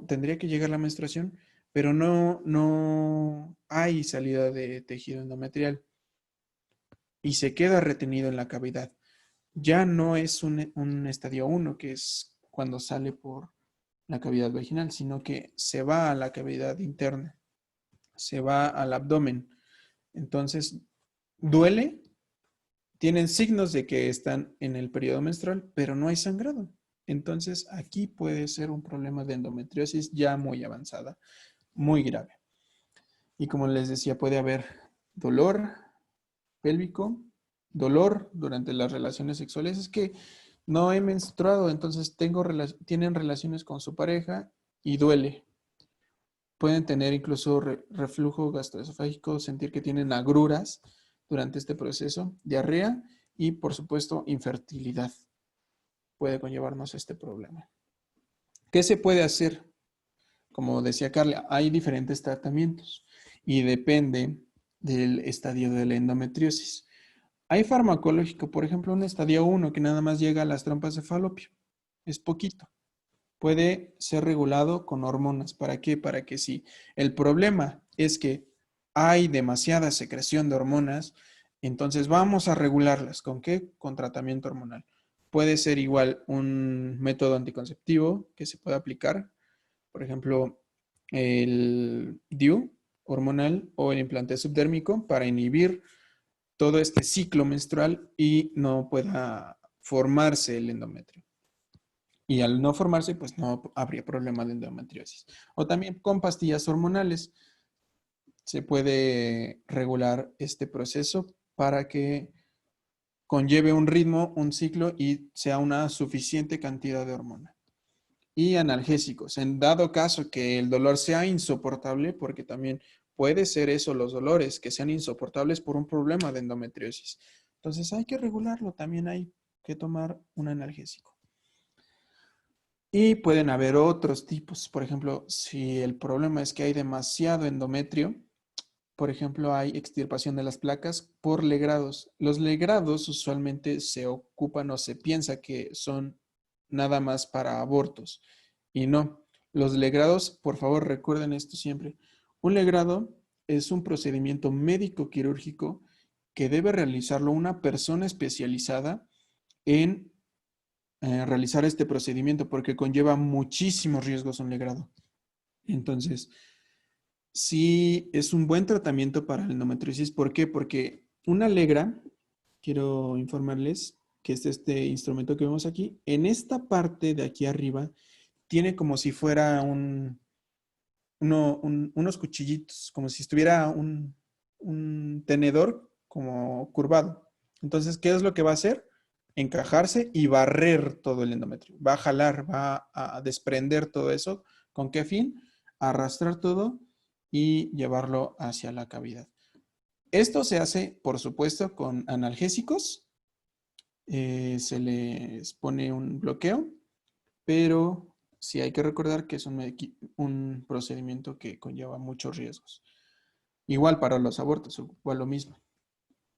tendría que llegar la menstruación, pero no hay salida de tejido endometrial y se queda retenido en la cavidad. Ya no es un estadio 1, que es cuando sale por la cavidad vaginal, sino que se va a la cavidad interna, se va al abdomen. Entonces, duele, tienen signos de que están en el periodo menstrual, pero no hay sangrado. Entonces, aquí puede ser un problema de endometriosis ya muy avanzada, muy grave. Y como les decía, puede haber dolor pélvico, dolor durante las relaciones sexuales. Es que no he menstruado, entonces tienen relaciones con su pareja y duele. Pueden tener incluso reflujo gastroesofágico, sentir que tienen agruras durante este proceso, diarrea y, por supuesto, infertilidad. Puede conllevarnos este problema. ¿Qué se puede hacer? Como decía Carla, hay diferentes tratamientos y depende del estadio de la endometriosis. Hay farmacológico, por ejemplo, un estadio 1 que nada más llega a las trompas de falopio. Es poquito. Puede ser regulado con hormonas. ¿Para qué? Para que si el problema es que hay demasiada secreción de hormonas, entonces vamos a regularlas. ¿Con qué? Con tratamiento hormonal. Puede ser igual un método anticonceptivo que se puede aplicar, por ejemplo, el DIU hormonal o el implante subdérmico para inhibir todo este ciclo menstrual y no pueda formarse el endometrio. Y al no formarse, pues no habría problema de endometriosis. O también con pastillas hormonales se puede regular este proceso para que conlleve un ritmo, un ciclo y sea una suficiente cantidad de hormona. Y analgésicos, en dado caso que el dolor sea insoportable, porque también puede ser eso los dolores, que sean insoportables por un problema de endometriosis. Entonces hay que regularlo, también hay que tomar un analgésico. Y pueden haber otros tipos, por ejemplo, si el problema es que hay demasiado endometrio, por ejemplo, hay extirpación de las placas por legrados. Los legrados usualmente se ocupan o se piensa que son nada más para abortos. Y no, los legrados, por favor, recuerden esto siempre. Un legrado es un procedimiento médico-quirúrgico que debe realizarlo una persona especializada en realizar este procedimiento porque conlleva muchísimos riesgos un legrado. Entonces, sí es un buen tratamiento para la endometriosis. ¿Por qué? Porque una legra, quiero informarles que es este instrumento que vemos aquí, en esta parte de aquí arriba tiene como si fuera unos cuchillitos, como si estuviera un tenedor como curvado. Entonces, ¿qué es lo que va a hacer? Encajarse y barrer todo el endometrio. Va a jalar, va a desprender todo eso. ¿Con qué fin? Arrastrar todo y llevarlo hacia la cavidad. Esto se hace, por supuesto, con analgésicos. Se les pone un bloqueo, pero sí hay que recordar que es un procedimiento que conlleva muchos riesgos. Igual para los abortos, igual lo mismo.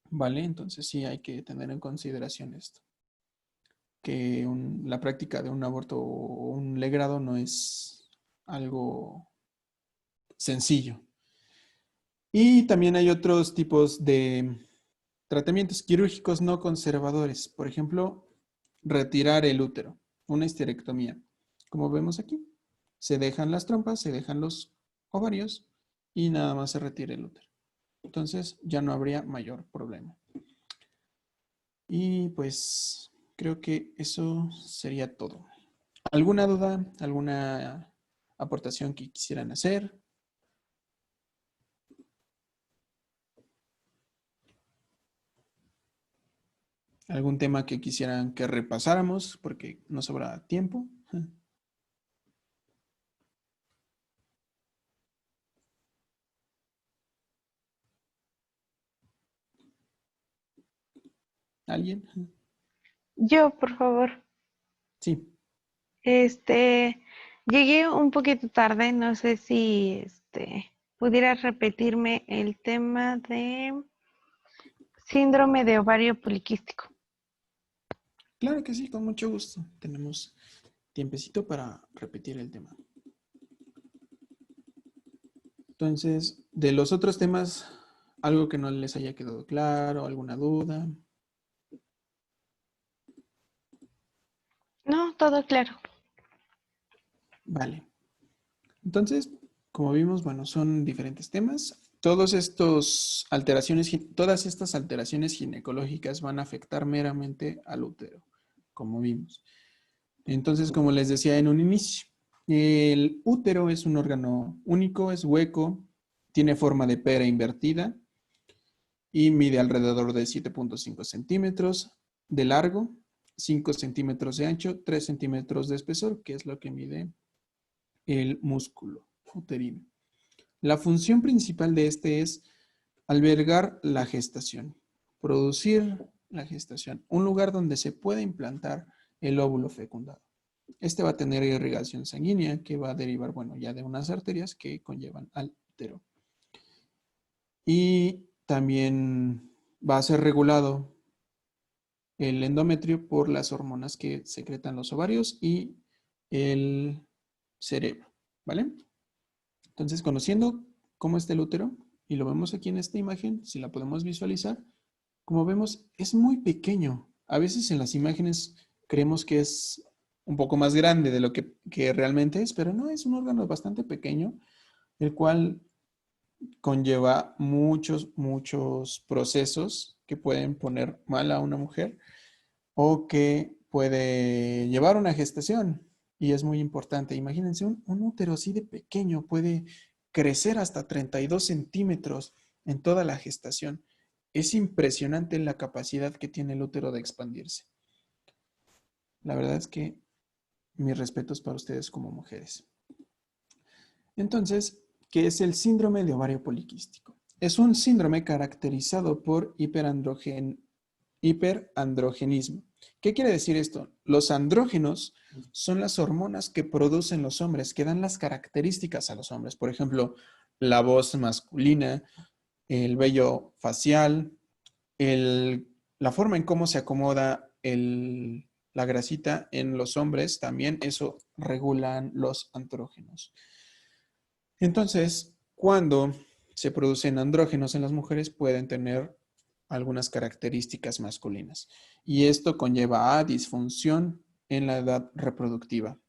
¿Vale? Entonces sí hay que tener en consideración esto. Que la práctica de un aborto o un legrado no es algo sencillo. Y también hay otros tipos de tratamientos quirúrgicos no conservadores. Por ejemplo, retirar el útero, una histerectomía. Como vemos aquí, se dejan las trompas, se dejan los ovarios y nada más se retira el útero. Entonces ya no habría mayor problema. Y pues creo que eso sería todo. ¿Alguna duda? ¿Alguna aportación que quisieran hacer? ¿Algún tema que quisieran que repasáramos? Porque no sobra tiempo. ¿Alguien? Yo, por favor. Sí. Llegué un poquito tarde, no sé si pudieras repetirme el tema de Síndrome de ovario poliquístico. Claro que sí, con mucho gusto. Tenemos tiempecito para repetir el tema. Entonces, de los otros temas, algo que no les haya quedado claro, alguna duda. No, todo claro. Vale. Entonces, como vimos, bueno, son diferentes temas. Todas estas alteraciones ginecológicas van a afectar meramente al útero, como vimos. Entonces, como les decía en un inicio, el útero es un órgano único, es hueco, tiene forma de pera invertida y mide alrededor de 7.5 centímetros de largo, 5 centímetros de ancho, 3 centímetros de espesor, que es lo que mide el músculo uterino. La función principal de este es albergar la gestación, producir la gestación, un lugar donde se puede implantar el óvulo fecundado. Este va a tener irrigación sanguínea que va a derivar, bueno, ya de unas arterias que conllevan al útero. Y también va a ser regulado el endometrio por las hormonas que secretan los ovarios y el cerebro, ¿vale? Entonces, conociendo cómo está el útero, y lo vemos aquí en esta imagen, si la podemos visualizar, como vemos, es muy pequeño. A veces en las imágenes creemos que es un poco más grande de lo que realmente es, pero no, es un órgano bastante pequeño, el cual conlleva muchos procesos que pueden poner mal a una mujer o que puede llevar una gestación. Y es muy importante. Imagínense, un útero así de pequeño puede crecer hasta 32 centímetros en toda la gestación. Es impresionante la capacidad que tiene el útero de expandirse. La verdad es que mis respetos para ustedes como mujeres. Entonces, ¿qué es el síndrome de ovario poliquístico? Es un síndrome caracterizado por hiperandrogenismo. ¿Qué quiere decir esto? Los andrógenos son las hormonas que producen los hombres, que dan las características a los hombres. Por ejemplo, la voz masculina, el vello facial, la forma en cómo se acomoda la grasita en los hombres, también eso regulan los andrógenos. Entonces, cuando se producen andrógenos en las mujeres, pueden tener algunas características masculinas. Y esto conlleva a disfunción en la edad reproductiva.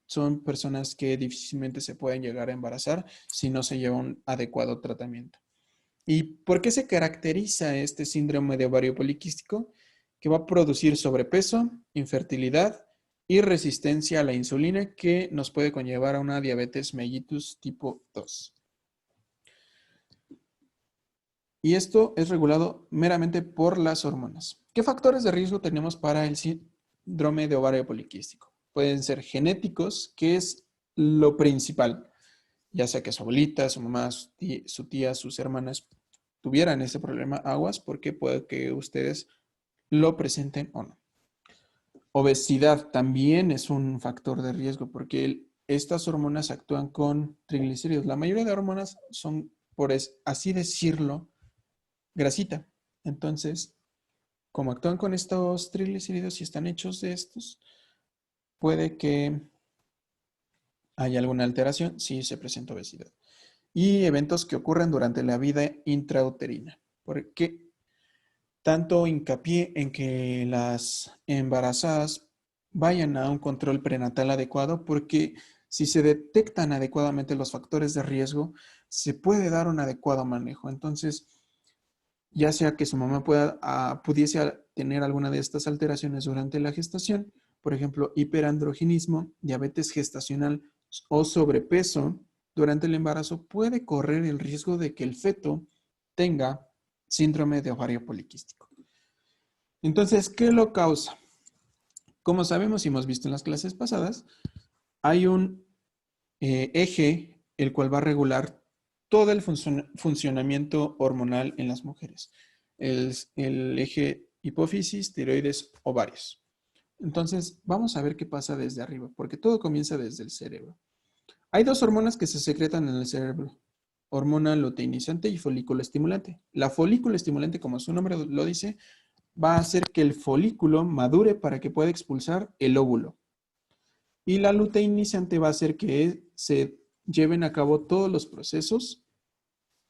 Son personas que difícilmente se pueden llegar a embarazar si no se lleva un adecuado tratamiento. ¿Y por qué se caracteriza este síndrome de ovario poliquístico? Que va a producir sobrepeso, infertilidad y resistencia a la insulina que nos puede conllevar a una diabetes mellitus tipo 2. Y esto es regulado meramente por las hormonas. ¿Qué factores de riesgo tenemos para el síndrome de ovario poliquístico? Pueden ser genéticos, que es lo principal, ya sea que su abuelita, su mamá, su tía, sus hermanas tuvieran ese problema, aguas, porque puede que ustedes lo presenten o no. Obesidad también es un factor de riesgo porque estas hormonas actúan con triglicéridos. La mayoría de hormonas son, por así decirlo, grasita. Entonces, como actúan con estos triglicéridos y están hechos de estos, puede que haya alguna alteración si se presenta obesidad. Y eventos que ocurren durante la vida intrauterina. Porque tanto hincapié en que las embarazadas vayan a un control prenatal adecuado, porque si se detectan adecuadamente los factores de riesgo, se puede dar un adecuado manejo. Entonces, ya sea que su mamá pudiese tener alguna de estas alteraciones durante la gestación, por ejemplo, hiperandrogenismo, diabetes gestacional o sobrepeso durante el embarazo, puede correr el riesgo de que el feto tenga síndrome de ovario poliquístico. Entonces, ¿qué lo causa? Como sabemos y hemos visto en las clases pasadas, hay un eje el cual va a regular todo el funcionamiento hormonal en las mujeres. El eje hipófisis, tiroides, ovarios. Entonces, vamos a ver qué pasa desde arriba, porque todo comienza desde el cerebro. Hay dos hormonas que se secretan en el cerebro. hormona luteinizante y folículo estimulante. La folículo estimulante, como su nombre lo dice, va a hacer que el folículo madure para que pueda expulsar el óvulo. Y la luteinizante va a hacer que se lleven a cabo todos los procesos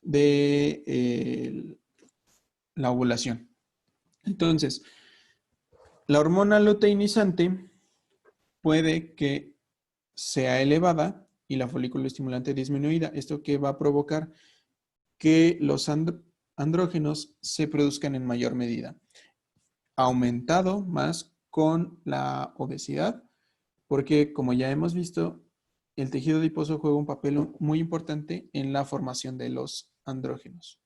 de la ovulación. Entonces, la hormona luteinizante puede que sea elevada y la folículo estimulante disminuida. ¿Esto qué va a provocar? Que los andrógenos se produzcan en mayor medida. Aumentado más con la obesidad, porque como ya hemos visto, el tejido adiposo juega un papel muy importante en la formación de los andrógenos.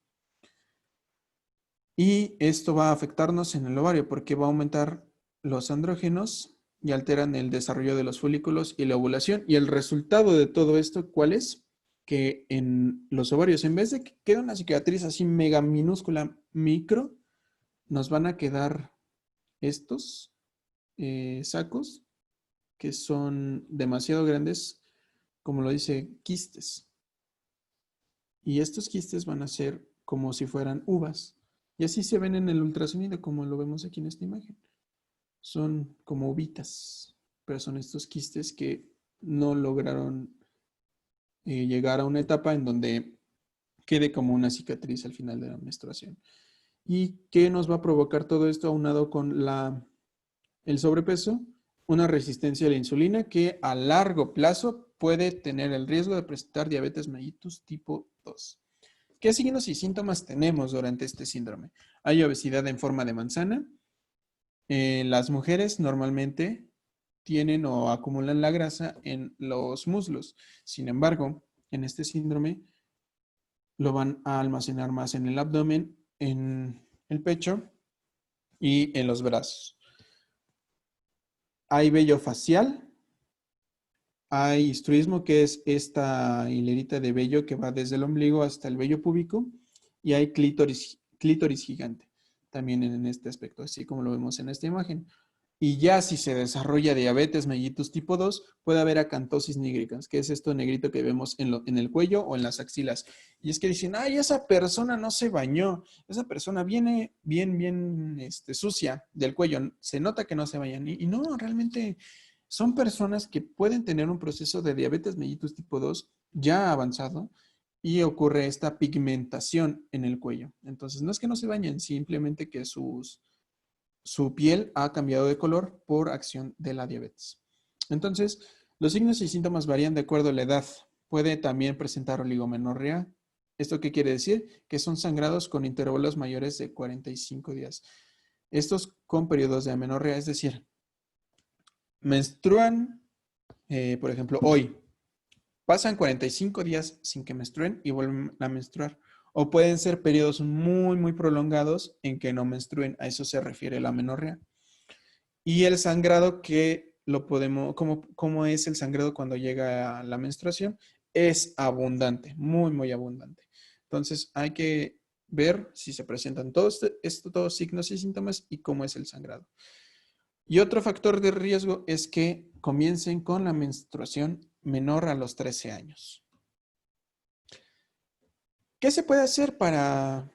Y esto va a afectarnos en el ovario porque va a aumentar los andrógenos y alteran el desarrollo de los folículos y la ovulación. Y el resultado de todo esto, ¿cuál es? Que en los ovarios, en vez de que quede una cicatriz así mega minúscula, micro, nos van a quedar estos sacos que son demasiado grandes, como lo dice, quistes. Y estos quistes van a ser como si fueran uvas. Y así se ven en el ultrasonido, como lo vemos aquí en esta imagen. Son como uvitas, pero son estos quistes que no lograron llegar a una etapa en donde quede como una cicatriz al final de la menstruación. ¿Y qué nos va a provocar todo esto aunado con el sobrepeso? Una resistencia a la insulina que a largo plazo puede tener el riesgo de presentar diabetes mellitus tipo 2. ¿Qué signos y síntomas tenemos durante este síndrome? Hay obesidad en forma de manzana. Las mujeres normalmente tienen o acumulan la grasa en los muslos. Sin embargo, en este síndrome lo van a almacenar más en el abdomen, en el pecho y en los brazos. Hay vello facial, hay histruismo, que es esta hilerita de vello que va desde el ombligo hasta el vello púbico, y hay clítoris gigante, también en este aspecto, así como lo vemos en esta imagen. Y ya si se desarrolla diabetes mellitus tipo 2, puede haber acantosis nigricans, que es esto negrito que vemos en el cuello o en las axilas. Y es que dicen, ay, esa persona no se bañó, esa persona viene bien sucia del cuello, se nota que no se bañan. Y no, realmente son personas que pueden tener un proceso de diabetes mellitus tipo 2 ya avanzado y ocurre esta pigmentación en el cuello. Entonces, no es que no se bañen, simplemente que su piel ha cambiado de color por acción de la diabetes. Entonces, los signos y síntomas varían de acuerdo a la edad. Puede también presentar oligomenorrea. ¿Esto qué quiere decir? Que son sangrados con intervalos mayores de 45 días. Estos con periodos de amenorrea, es decir, menstruan, por ejemplo, hoy. Pasan 45 días sin que menstruen y vuelven a menstruar. O pueden ser periodos muy prolongados en que no menstruen. A eso se refiere la amenorrea. Y el sangrado que lo podemos, ¿cómo es el sangrado cuando llega a la menstruación? Es abundante, muy abundante. Entonces hay que ver si se presentan todos estos signos y síntomas y cómo es el sangrado. Y otro factor de riesgo es que comiencen con la menstruación menor a los 13 años. ¿Qué se puede hacer para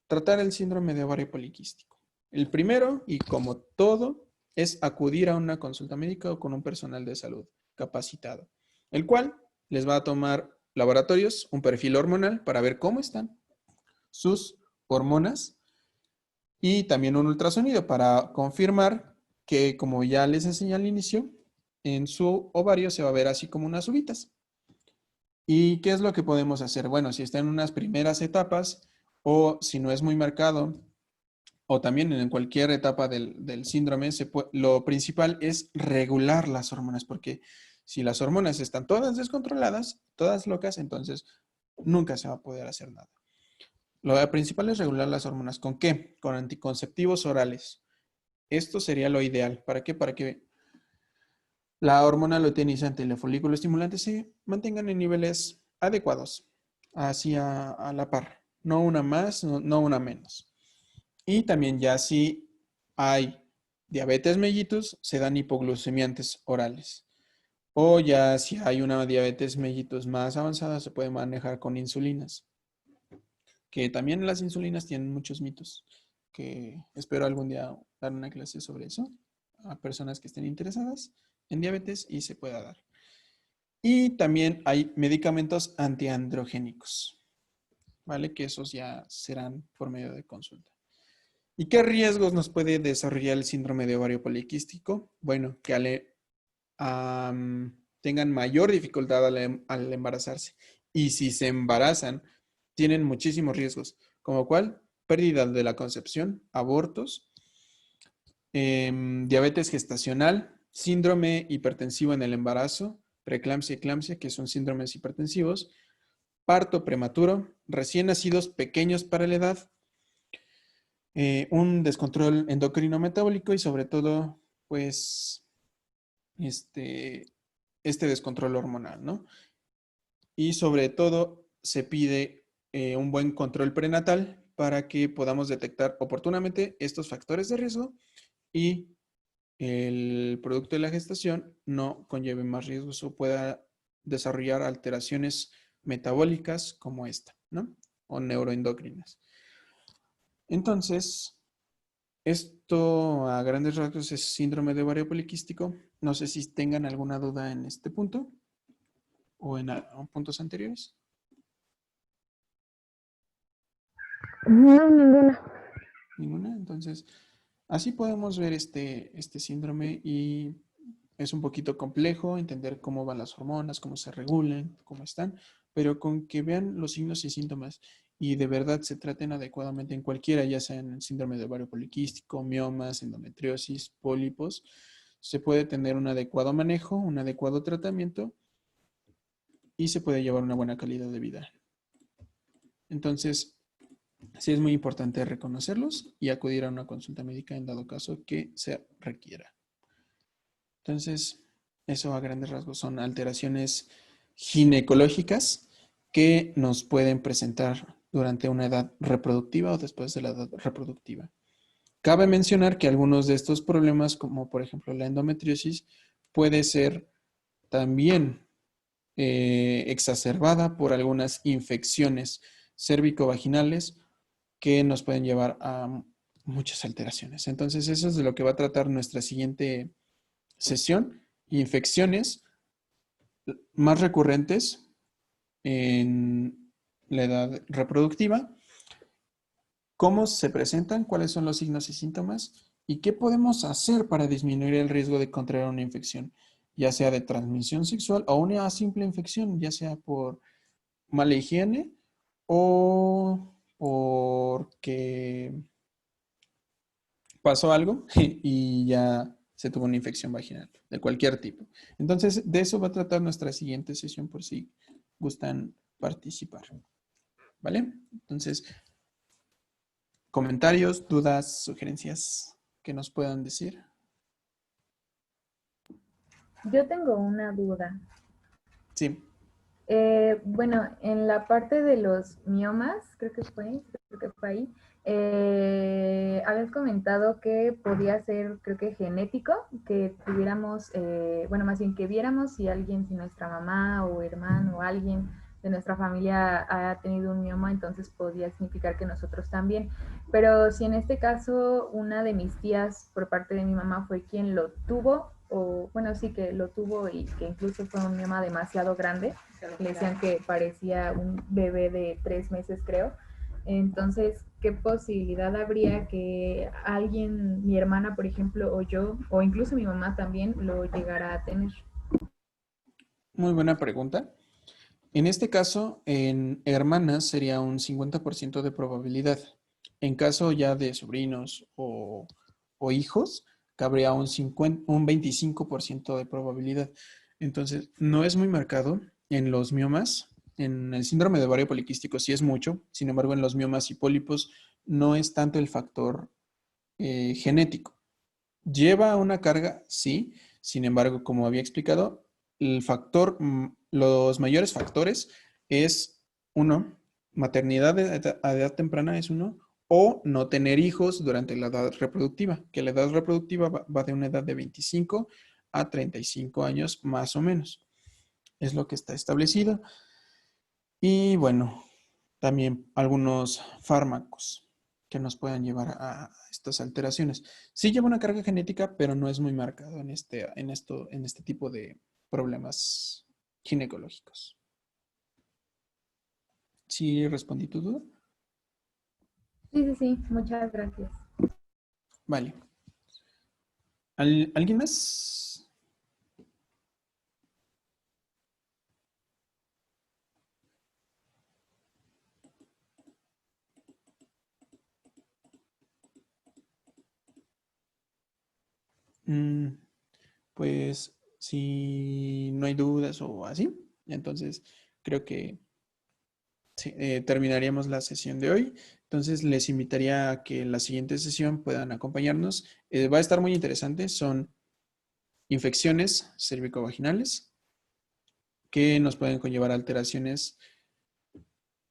tratar el síndrome de ovario poliquístico? El primero, y como todo, es acudir a una consulta médica o con un personal de salud capacitado, el cual les va a tomar laboratorios, un perfil hormonal para ver cómo están sus hormonas y también un ultrasonido para confirmar que, como ya les enseñé al inicio, en su ovario se va a ver así como unas uvitas. ¿Y qué es lo que podemos hacer? Bueno, si está en unas primeras etapas o si no es muy marcado o también en cualquier etapa del síndrome, lo principal es regular las hormonas, porque si las hormonas están todas descontroladas, todas locas, entonces nunca se va a poder hacer nada. Lo principal es regular las hormonas. ¿Con qué? Con anticonceptivos orales. Esto sería lo ideal. ¿Para qué? Para que la hormona luteinizante y el folículo estimulante se mantengan en niveles adecuados, hacia a la par. No una más, no una menos. Y también ya si hay diabetes mellitus, se dan hipoglucemiantes orales. O ya si hay una diabetes mellitus más avanzada, se puede manejar con insulinas. Que también las insulinas tienen muchos mitos, que espero algún día dar una clase sobre eso a personas que estén interesadas en diabetes y se pueda dar. Y también hay medicamentos antiandrogénicos, ¿vale? Que esos ya serán por medio de consulta. ¿Y qué riesgos nos puede desarrollar el síndrome de ovario poliquístico? Bueno, que tengan mayor dificultad al embarazarse. Y si se embarazan, tienen muchísimos riesgos, como cuál, pérdida de la concepción, abortos, diabetes gestacional, síndrome hipertensivo en el embarazo, preeclampsia y eclampsia, que son síndromes hipertensivos, parto prematuro, recién nacidos pequeños para la edad, un descontrol endocrino metabólico y sobre todo, pues, este descontrol hormonal, ¿no? Y sobre todo se pide un buen control prenatal para que podamos detectar oportunamente estos factores de riesgo y el producto de la gestación no conlleve más riesgos o pueda desarrollar alteraciones metabólicas como esta, ¿no? O neuroendocrinas. Entonces, esto a grandes rasgos es síndrome de ovario poliquístico. No sé si tengan alguna duda en este punto o en puntos anteriores. No, ninguna. Ninguna. Entonces, así podemos ver este síndrome y es un poquito complejo entender cómo van las hormonas, cómo se regulan, cómo están, pero con que vean los signos y síntomas y de verdad se traten adecuadamente en cualquiera, ya sea en el síndrome de ovario poliquístico, miomas, endometriosis, pólipos, se puede tener un adecuado manejo, un adecuado tratamiento y se puede llevar una buena calidad de vida. Entonces, sí es muy importante reconocerlos y acudir a una consulta médica en dado caso que se requiera. Entonces, eso a grandes rasgos son alteraciones ginecológicas que nos pueden presentar durante una edad reproductiva o después de la edad reproductiva. Cabe mencionar que algunos de estos problemas, como por ejemplo la endometriosis, puede ser también exacerbada por algunas infecciones cérvico-vaginales que nos pueden llevar a muchas alteraciones. Entonces, eso es de lo que va a tratar nuestra siguiente sesión. Infecciones más recurrentes en la edad reproductiva, cómo se presentan, cuáles son los signos y síntomas y qué podemos hacer para disminuir el riesgo de contraer una infección, ya sea de transmisión sexual o una simple infección, ya sea por mala higiene o porque pasó algo y ya se tuvo una infección vaginal de cualquier tipo. Entonces, de eso va a tratar nuestra siguiente sesión por si gustan participar. ¿Vale? Entonces, comentarios, dudas, sugerencias que nos puedan decir. Yo tengo una duda. Sí. Bueno, en la parte de los miomas, creo que fue ahí, habías comentado que podía ser, creo que genético, que tuviéramos, bueno, más bien que viéramos si alguien, si nuestra mamá o hermano o alguien de nuestra familia ha tenido un mioma, entonces podía significar que nosotros también. Pero si en este caso una de mis tías por parte de mi mamá fue quien lo tuvo, o bueno, sí que lo tuvo y que incluso fue un mioma demasiado grande, le decían que parecía un bebé de 3 meses, creo. Entonces, ¿qué posibilidad habría que alguien, mi hermana, por ejemplo, o yo, o incluso mi mamá también, lo llegara a tener? Muy buena pregunta. En este caso, en hermanas sería un 50% de probabilidad. En caso ya de sobrinos o hijos, cabría un 25% de probabilidad. Entonces, no es muy marcado en los miomas. En el síndrome de ovario poliquístico sí es mucho. Sin embargo, en los miomas y pólipos no es tanto el factor genético. ¿Lleva una carga? Sí. Sin embargo, como había explicado, los mayores factores es uno, maternidad a edad temprana es uno, o no tener hijos durante la edad reproductiva, que la edad reproductiva va de una edad de 25 a 35 años más o menos. Es lo que está establecido. Y bueno, también algunos fármacos que nos puedan llevar a estas alteraciones. Sí lleva una carga genética, pero no es muy marcado en este tipo de problemas ginecológicos. ¿Sí respondí tu duda? Sí, sí, sí, muchas gracias. Vale. ¿Alguien más? Mm, Pues si no hay dudas o así, entonces creo que sí, terminaríamos la sesión de hoy. Entonces les invitaría a que en la siguiente sesión puedan acompañarnos. Va a estar muy interesante. Son infecciones cervicovaginales que nos pueden conllevar a alteraciones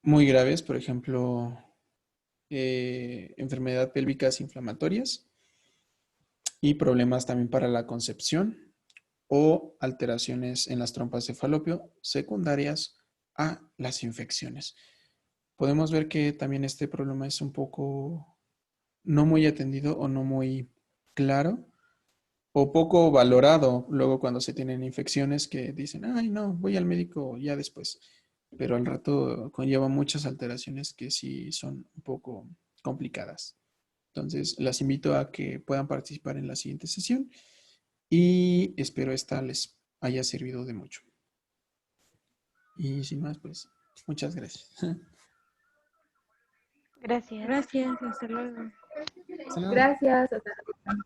muy graves, por ejemplo, enfermedad pélvicas inflamatorias y problemas también para la concepción o alteraciones en las trompas de falopio secundarias a las infecciones. Podemos ver que también este problema es un poco no muy atendido o no muy claro o poco valorado luego cuando se tienen infecciones que dicen, ay, no, voy al médico ya después. Pero al rato conlleva muchas alteraciones que sí son un poco complicadas. Entonces, las invito a que puedan participar en la siguiente sesión y espero esta les haya servido de mucho. Y sin más, pues, muchas gracias. Gracias. Gracias, hasta luego. Hasta luego. Gracias. Hasta luego.